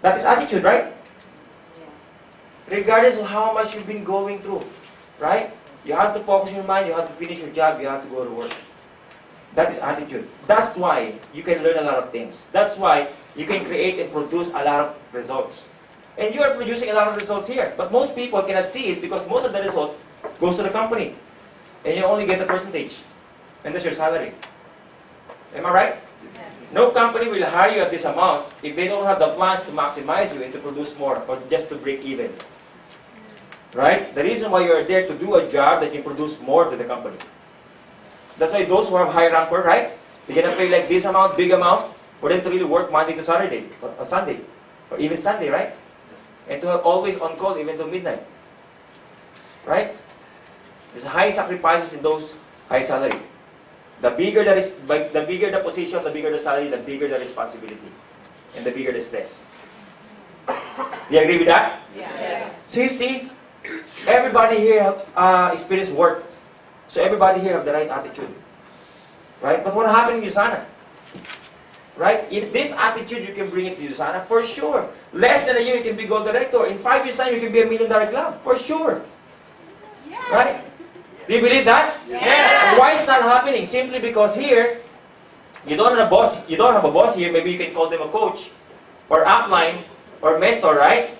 That is attitude, right? Regardless of how much you've been going through, right? You have to focus your mind, you have to finish your job, you have to go to work. That is attitude. That's why you can learn a lot of things. That's why you can create and produce a lot of results. And you are producing a lot of results here. But most people cannot see it because most of the results goes to the company. And you only get the percentage. And that's your salary. Am I right? Yes. No company will hire you at this amount if they don't have the plans to maximize you and to produce more or just to break even. Right? The reason why you are there to do a job that can produce more to the company. That's why those who have high rank work, right? They're gonna pay like this amount, big amount, for them to really work Monday to Saturday, or Sunday, or even Sunday, right? And to have always on call even to midnight. Right? There's high sacrifices in those high salary. The bigger the bigger the position, the bigger the salary, the bigger the responsibility, and the bigger the stress. Do you agree with that? Yes. So you see, everybody here experience work. So everybody here have the right attitude. Right? But what happened in USANA? Right? If this attitude, you can bring it to USANA, for sure. Less than a year, you can be gold director. In 5 years' time, you can be $1 million club, for sure. Right? Do you believe that? Yes. Why it's not happening? Simply because here, you don't have a boss. You don't have a boss here. Maybe you can call them a coach, or upline, or mentor, right?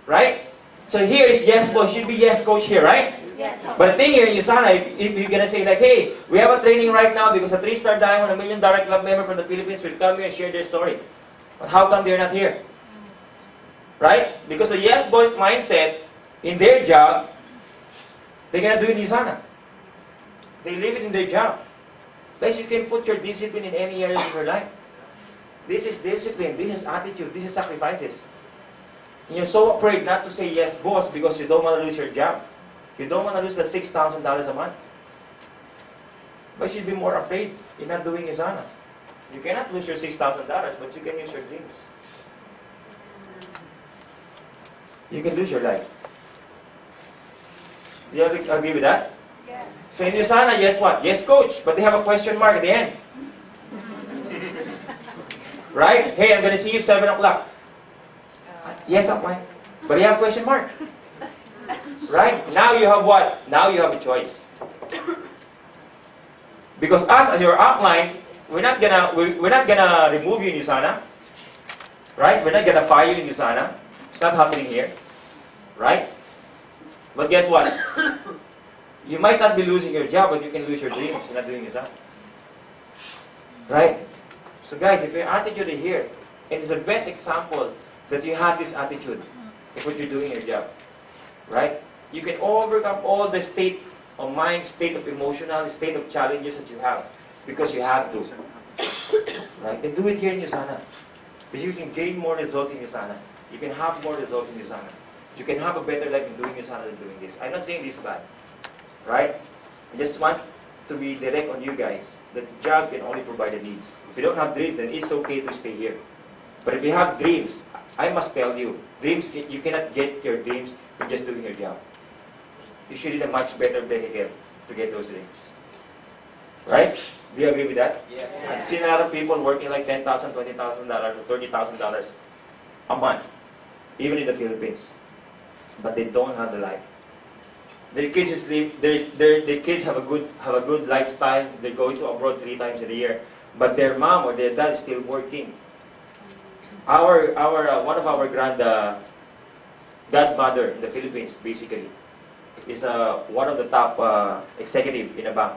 Right? So here is yes boss. Should be yes coach here, right? Yes. But the thing here in USANA, if you're gonna say like, hey, we have a training right now because a 3-star diamond, $1 million club member from the Philippines will come here and share their story. But how come they're not here? Right? Because the yes boss mindset in their job, they're gonna do it in USANA. They live it in their job. Guys, you can put your discipline in any areas of your life. This is discipline, this is attitude, this is sacrifices. And you're so afraid not to say yes boss because you don't want to lose your job. You don't want to lose the $6,000 a month. But you should be more afraid in not doing USANA. You cannot lose your $6,000, but you can use your dreams. You can lose your life. Do you agree with that? Yes. So in USANA, yes what? Yes coach, but they have a question mark at the end. Right? Hey, I'm going to see you 7 o'clock. Yes, upline. But you have a question mark. Right? Now you have what? Now you have a choice. Because us as your upline, we're not gonna remove you in USANA. Right? We're not gonna fire you in USANA. It's not happening here. Right? But guess what? You might not be losing your job, but you can lose your dreams. You're not doing USANA. Right? So guys, if your attitude is here, it is the best example that you have this attitude if what you're doing in your job. Right? You can overcome all the state of mind, state of emotional, state of challenges that you have. Because you have to. Right? Then do it here in USANA. Because you can gain more results in USANA. You can have more results in USANA. You can have a better life in doing USANA than doing this. I'm not saying this bad. Right? I just want to be direct on you guys. That job can only provide the needs. If you don't have dreams, then it's okay to stay here. But if you have dreams, I must tell you, dreams, you cannot get your dreams from just doing your job. You should need a much better vehicle to get those dreams. Right? Do you agree with that? Yes. I've seen a lot of people working like $10,000, $20,000, or $30,000 a month, even in the Philippines. But they don't have the life. Their kids their kids have a good lifestyle. They're going to abroad 3 times a year, but their mom or their dad is still working. One of our godmother in the Philippines, basically, is one of the top executive in a bank.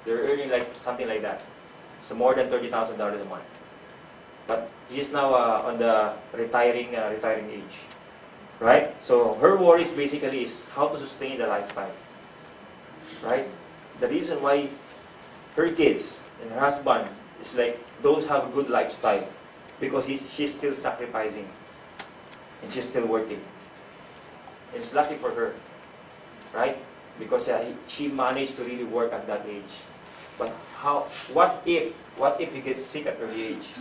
They're earning like something like that. So more than $30,000 a month. But he's now on the retiring age, right? So her worries basically is how to sustain the lifestyle, right? The reason why her kids and her husband is like those have a good lifestyle because she's still sacrificing and she's still working. And it's lucky for her, right? Because she managed to really work at that age. But what if you get sick at early age?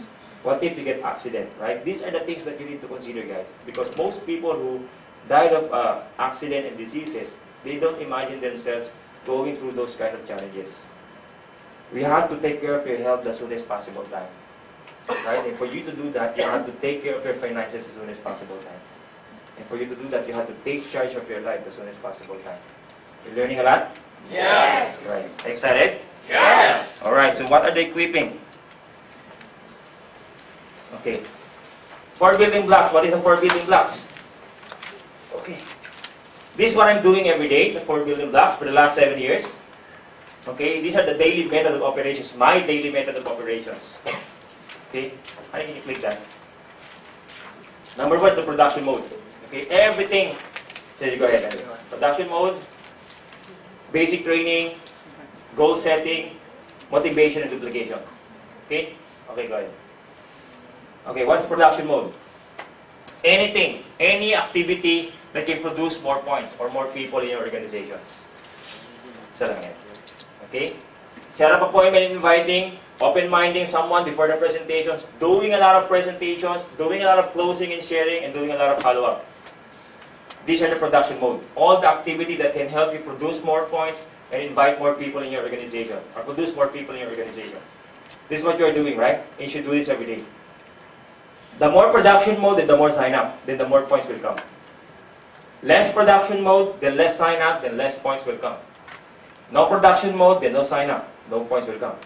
What if you get accident, right? These are the things that you need to consider, guys. Because most people who died of accident and diseases, they don't imagine themselves going through those kind of challenges. We have to take care of your health as soon as possible time. Right? And for you to do that, you have to take care of your finances as soon as possible time. And for you to do that, you have to take charge of your life as soon as possible time. You're learning a lot? Yes. Right. Excited? Yes. Alright, so what are they equipping? Okay. 4 building blocks. What is the 4 building blocks? Okay. This is what I'm doing every day, the 4 building blocks for the last 7 years. Okay, these are the daily method of operations, my daily method of operations. Okay, how can you click that? Number 1 is the production mode. Okay, everything. Here you go ahead. Production mode, basic training, goal setting, motivation, and duplication. Okay? Okay, go ahead. Okay, what's production mode? Anything, any activity that can produce more points or more people in your organizations. Isa lang yan. Okay? Set up appointment inviting, open-minding someone before the presentations, doing a lot of presentations, doing a lot of closing and sharing, and doing a lot of follow-up. These are the production mode. All the activity that can help you produce more points and invite more people in your organization, or produce more people in your organization. This is what you are doing, right? And you should do this every day. The more production mode, then the more sign up, then the more points will come. Less production mode, then less sign up, then less points will come. No production mode, then no sign up, no points will come.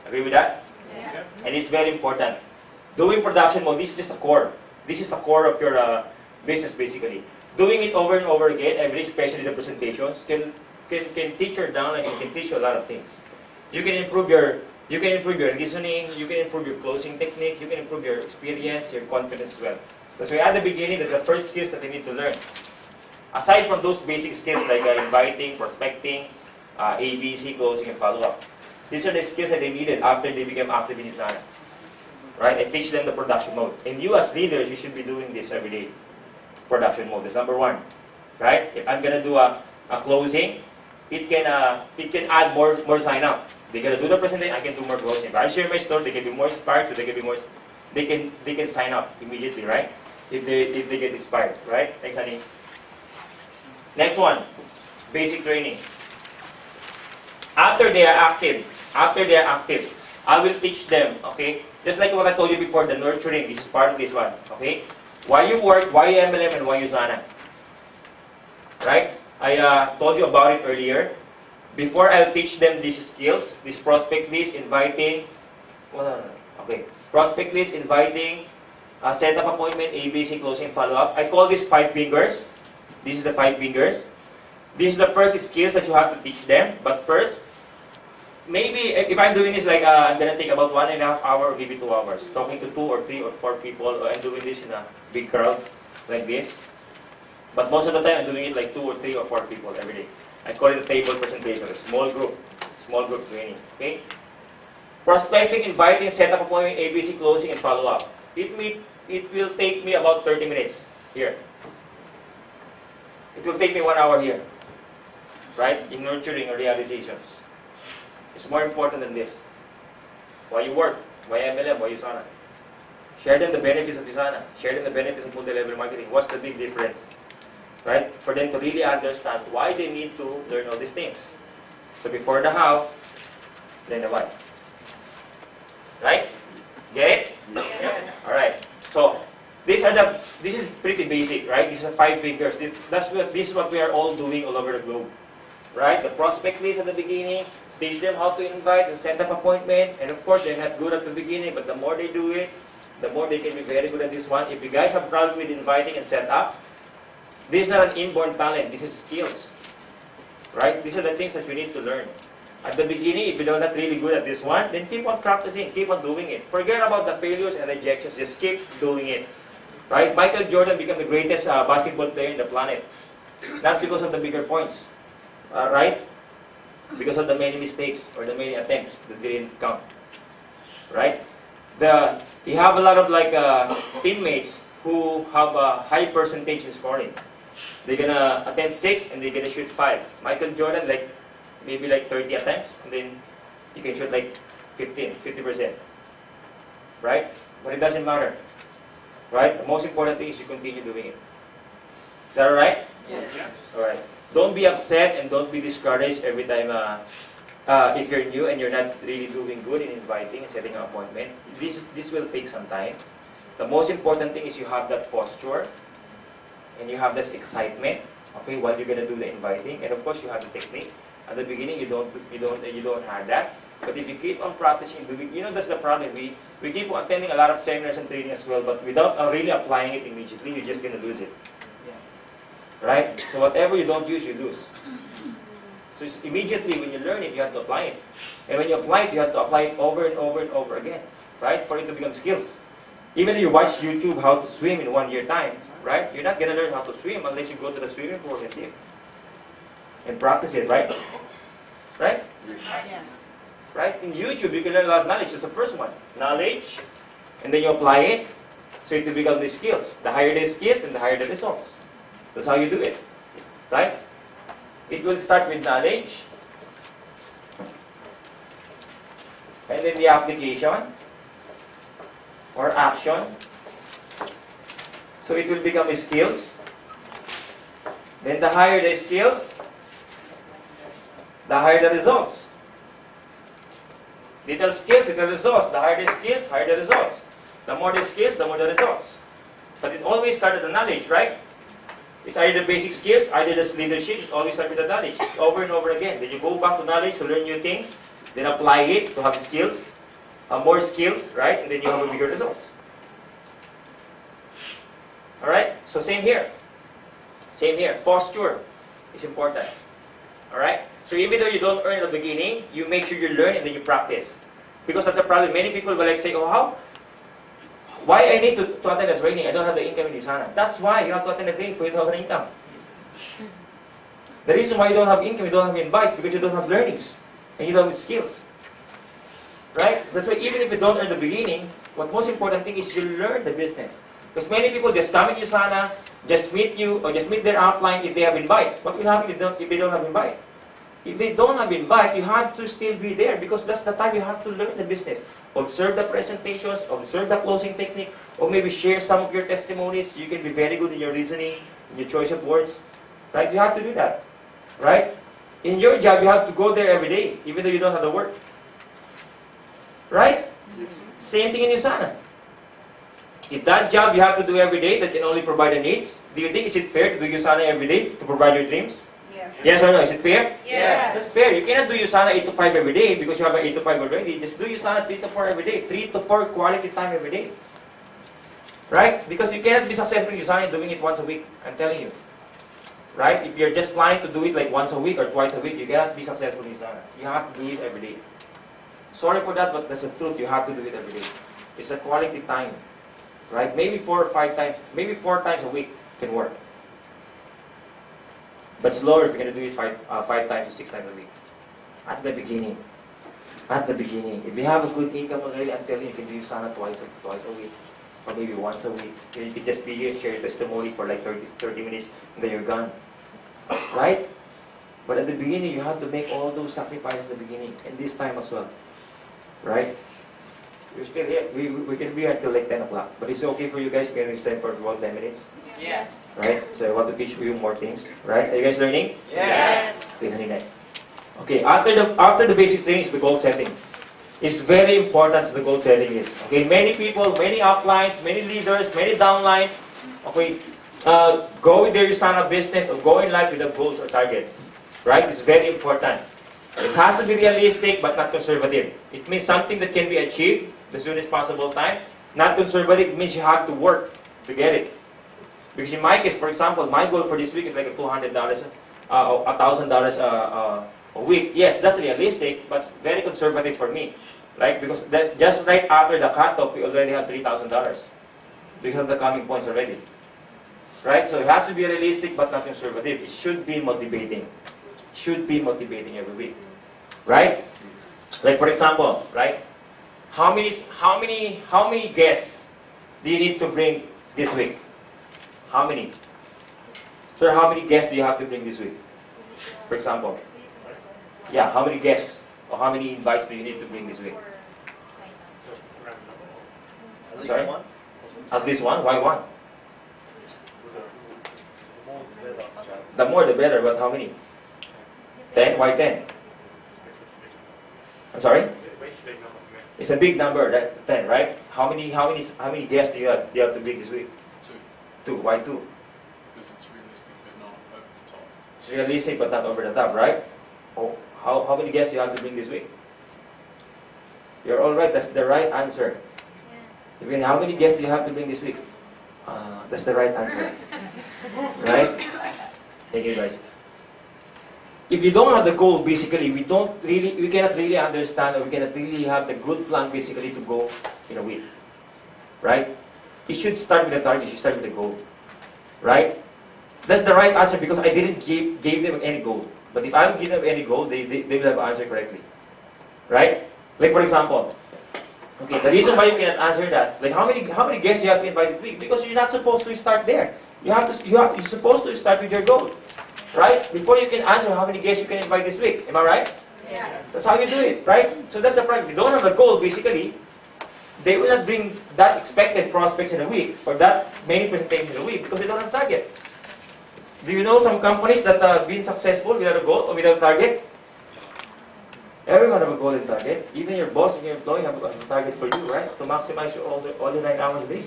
Agree with that? Yes. And it's very important. Doing production mode, this is just a core. This is the core of your business basically. Doing it over and over again, every day, especially the presentations, can teach your downlines, and can teach you a lot of things. You can improve your listening, you can improve your closing technique, you can improve your experience, your confidence as well. That's why at the beginning, that's the first skills that you need to learn. Aside from those basic skills like inviting, prospecting, ABC, closing, and follow-up. These are the skills that they needed after they became active in Usana. Right? I teach them the production mode. And you as leaders, you should be doing this every day. Production mode is number 1. Right? If I'm gonna do a closing, it can add more sign up. They're gonna do the presentation, I can do more closing. If I share my story, they can be more inspired, so they can sign up immediately, right? If they get inspired, right? Thanks, honey. Next one, basic training. After they are active, I will teach them, okay? Just like what I told you before, the nurturing, this is part of this one, okay? Why you work, why you MLM, and why you Usana. Right? I told you about it earlier. Before I'll teach them these skills, this prospect list, inviting, prospect list, inviting, set up appointment, ABC, closing, follow-up. I call this 5 fingers. This is the 5 fingers. This is the first skills that you have to teach them. But first, maybe if I'm doing this like I'm gonna take about 1.5 hours or maybe 2 hours, talking to 2 or 3 or 4 people. I'm doing this in a big crowd like this. But most of the time, I'm doing it like 2 or 3 or 4 people every day. I call it a table presentation, a small group training. Okay. Prospecting, inviting, set up appointment, ABC, closing, and follow up. It will take me about 30 minutes here. It will take me 1 hour here, right? In nurturing realizations. It's more important than this. Why you work? Why MLM? Why Usana? Share them the benefits of Usana. Share them the benefits of multi-level marketing. What's the big difference? Right? For them to really understand why they need to learn all these things. So before the how, then the why. Right? Get it? Yes. Alright. So this is pretty basic, right? These are 5 fingers. This is what we are all doing all over the globe. Right? The prospect list at the beginning, teach them how to invite and set up appointment. And of course, they're not good at the beginning, but the more they do it, the more they can be very good at this one. If you guys have problem with inviting and set up, This is not an inborn talent. This is skills. Right? These are the things that you need to learn. At the beginning, if you're not really good at this one, then keep on practicing, keep on doing it. Forget about the failures and rejections. Just keep doing it. Right? Michael Jordan became the greatest basketball player in the planet. Not because of the bigger points. Right? Because of the many mistakes or the many attempts that didn't count. Right? You have a lot of teammates who have a high percentage in scoring. They're gonna attempt 6 and they're gonna shoot 5. Michael Jordan maybe 30 attempts and then you can shoot 50%. Right? But it doesn't matter. Right? The most important thing is you continue doing it. Is that alright? Yes. Alright. Don't be upset and don't be discouraged every time if you're new and you're not really doing good in inviting and setting an appointment. This will take some time. The most important thing is you have that posture and you have this excitement, okay, while you're gonna do the inviting, and of course you have the technique. At the beginning, you don't have that. But if you keep on practicing, that's the problem. We keep on attending a lot of seminars and training as well, but without really applying it immediately, you're just gonna lose it. Right? So whatever you don't use, you lose. So it's immediately when you learn it, you have to apply it. And when you apply it, you have to apply it over and over and over again, right? For it to become skills. Even if you watch YouTube how to swim in 1 year time, right? You're not gonna learn how to swim unless you go to the swimming pool and dip. And practice it, right? Right? Yeah. Right? In YouTube, you can learn a lot of knowledge. That's the first one. Knowledge, and then you apply it, so it will become the skills. The higher the skills, and the higher the results. That's how you do it. Right? It will start with knowledge, and then the application, or action. So it will become skills. Then the higher the skills, the higher the results. Little skills, little results. The higher the skills, higher the results. The more the skills, the more the results. But it always starts with the knowledge, right? It's either the basic skills, either the leadership. It always starts with the knowledge. It's over and over again. Then you go back to knowledge to learn new things. Then apply it to have skills, more skills, right? And then you have a bigger results. All right. So same here. Same here. Posture is important. All right. So even though you don't earn at the beginning, you make sure you learn and then you practice. Because that's a problem. Many people will say, oh, how? Why I need to attend a training? I don't have the income in Usana. That's why you have to attend a training for you to have an income. The reason why you don't have income, you don't have invites, because you don't have learnings. And you don't have skills. Right? That's why even if you don't earn at the beginning, what most important thing is you learn the business. Because many people just come in Usana, just meet you, or just meet their upline if they have invite. What will happen if they don't have invite? If they don't have invite, you have to still be there because that's the time you have to learn the business. Observe the presentations, observe the closing technique, or maybe share some of your testimonies. You can be very good in your reasoning, in your choice of words. Right? You have to do that. Right? In your job, you have to go there every day, even though you don't have the work. Right? Same thing in Usana. If that job you have to do every day that can only provide the needs, do you think is it fair to do Usana every day to provide your dreams? Yeah. Yes or no? Is it fair? Yes. That's fair. You cannot do Usana 8 to 5 every day because you have an 8 to 5 already. Just do Usana 3 to 4 every day. 3 to 4 quality time every day. Right? Because you cannot be successful in Usana doing it once a week. I'm telling you. Right? If you're just planning to do it like once a week or twice a week, you cannot be successful in Usana. You have to do it every day. Sorry for that, but that's the truth. You have to do it every day. It's a quality time. Right? Maybe 4 or 5 times, maybe 4 times a week can work. But slower if you're going to do it 5 times to 6 times a week. At the beginning. At the beginning. If you have a good income already, I'm telling you, you can do Usana twice a week. Or maybe once a week. You can just be here, share your testimony for like 30 minutes, and then you're gone. Right? But at the beginning, you have to make all those sacrifices at the beginning. And this time as well. Right? We're still here. We can be here until like 10 o'clock. But it's okay for you guys. Can we stand for about 10 minutes? Yes. Right? So I want to teach you more things. Right? Are you guys learning? Yes. Okay, honey, nice. Okay, after the basic training is the goal setting. It's very important the goal setting is. Okay, many people, many uplines, many leaders, many downlines, okay, go with their Usana business or go in life with a goals or target. Right? It's very important. It has to be realistic but not conservative. It means something that can be achieved the soonest possible time. Not conservative means you have to work to get it. Because in my case, for example, my goal for this week is like a $200, $1,000 a week. Yes, that's realistic, but very conservative for me. Right? Because that just right after the cutoff, we already have $3,000 because of the coming points already. Right? So it has to be realistic but not conservative. It should be motivating. Should be motivating every week. Right? Like for example, right? How many guests do you need to bring this week? How many? Sir, how many guests do you have to bring this week? For example. Yeah, how many guests or how many invites do you need to bring this week? Just random. At least Sorry? one. At least one? Why one? The more the better. The more the better, but how many? 10? Why 10? I'm sorry? It's a big number for me. It's a big number, right? 10, right? How many guests do you have to bring this week? Two, 2. Why 2? because it's realistic but not over the top. It's realistic but not over the top, right? Oh, how many guests do you have to bring this week? You're all right. That's the right answer. How many guests do you have to bring this week? That's the right answer. Right? Thank you, guys. If you don't have the goal, basically, we cannot really understand, or we cannot really have the good plan, basically, to go in a week. Right? It should start with the target. It should start with the goal. Right? That's the right answer because I didn't give them any goal. But if I'm giving them any goal, they will have answered correctly. Right? Like for example, okay, the reason why you cannot answer that, like how many guests you have to invite this week? Because you're not supposed to start there. You're supposed to start with your goal. Right? Before you can answer how many guests you can invite this week. Am I right? Yes. That's how you do it, right? So that's the problem. If you don't have a goal, basically, they will not bring that expected prospects in a week or that many presentations in a week because they don't have a target. Do you know some companies that have been successful without a goal or without a target? Everyone have a goal and target. Even your boss and your employee have a target for you, right? To maximize all your 9 hours a day.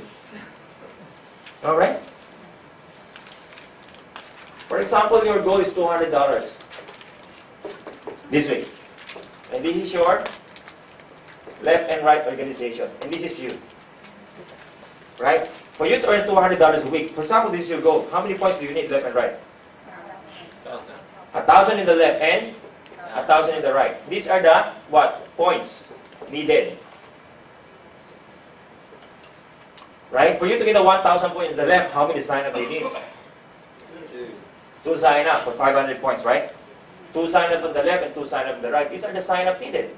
All right? For example, your goal is $200 this week. And this is your left and right organization. And this is you. Right? For you to earn $200 a week, for example, this is your goal. How many points do you need left and right? 1,000 in the left and 1,000 in the right. These are the what? Points needed. Right? For you to get a 1,000 points in the left, how many sign-up do you need? 2 sign up for 500 points, right? 2 sign up on the left and 2 sign up on the right. These are the sign up needed.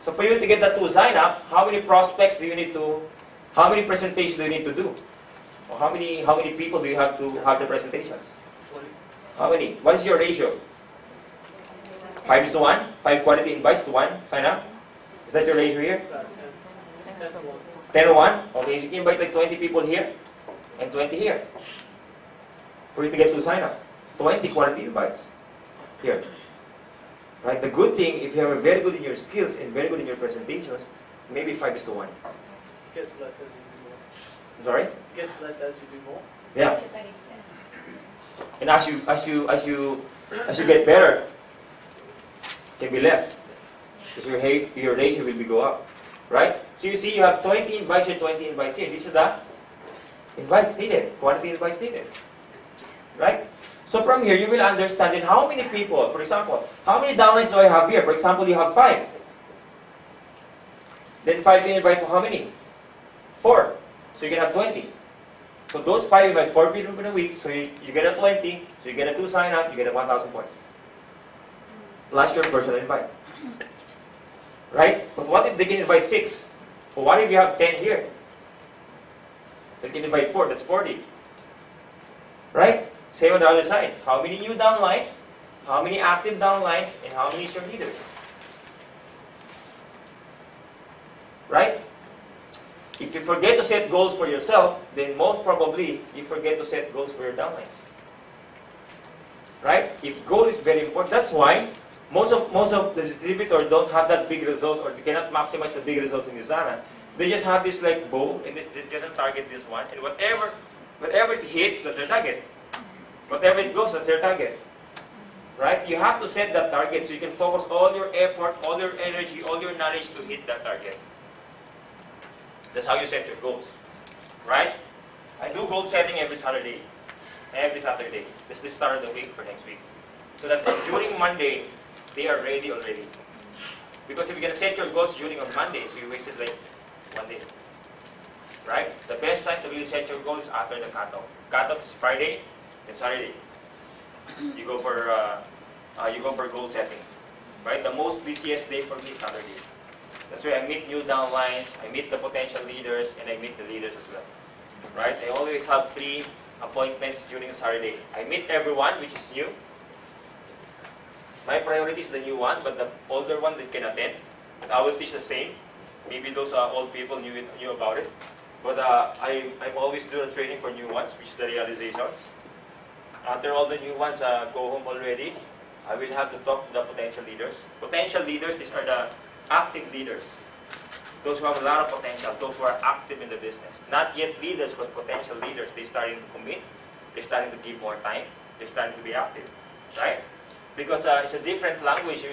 So for you to get the 2 sign up, how many prospects do you need to, how many presentations do you need to do? Or how many people do you have to have the presentations? How many? What is your ratio? 5:1? 5 quality invites to 1 sign up? Is that your ratio here? 10:1? Okay, so you can invite like 20 people here and 20 here. For you to get to sign up. 20 quality invites here. Right? The good thing, if you are very good in your skills and very good in your presentations, maybe 5:1. Gets less as you do more. Sorry? Gets less as you do more. Yeah. And as you get better, it can be less. Because your ratio will go up. Right? So you see you have 20 invites here, 20 invites here. These are the invites needed, quality invites needed. Right? So from here, you will understand in how many people, for example, how many downlines do I have here? For example, you have 5. Then 5 can invite how many? 4. So you can have 20. So those 5 invite 4 people in a week, so you get a 20, so you get a 2 sign up, you get a 1,000 points. Plus your personal invite. Right? But what if they can invite 6? Or what if you have 10 here? They can invite 4, that's 40. Right? Same on the other side. How many new downlines, how many active downlines, and how many serve leaders? Right? If you forget to set goals for yourself, then most probably you forget to set goals for your downlines. Right? If goal is very important, that's why most of the distributors don't have that big results or they cannot maximize the big results in Usana. They just have this like bow and they just target this one, and whatever it hits, that's their target. Whatever it goes, that's their target. Right? You have to set that target so you can focus all your effort, all your energy, all your knowledge to hit that target. That's how you set your goals. Right? I do goal setting every Saturday. Every Saturday. That's the start of the week for next week. So that during Monday, they are ready already. Because if you're going to set your goals during on Monday, so you wasted like 1 day. Right? The best time to really set your goals is after the cutoff. Cutoff is Friday and Saturday. You go for goal setting. Right? The most busiest day for me is Saturday. That's where I meet new downlines, I meet the potential leaders, and I meet the leaders as well. Right? I always have 3 appointments during Saturday. I meet everyone, which is new. My priority is the new one, but the older one that can attend, I will teach the same. Maybe those old people knew about it. But I always do the training for new ones, which is the realizations. After all the new ones go home already, I will have to talk to the potential leaders. Potential leaders, these are the active leaders. Those who have a lot of potential, those who are active in the business. Not yet leaders, but potential leaders. They're starting to commit. They're starting to give more time. They're starting to be active. Right? Because it's a different language.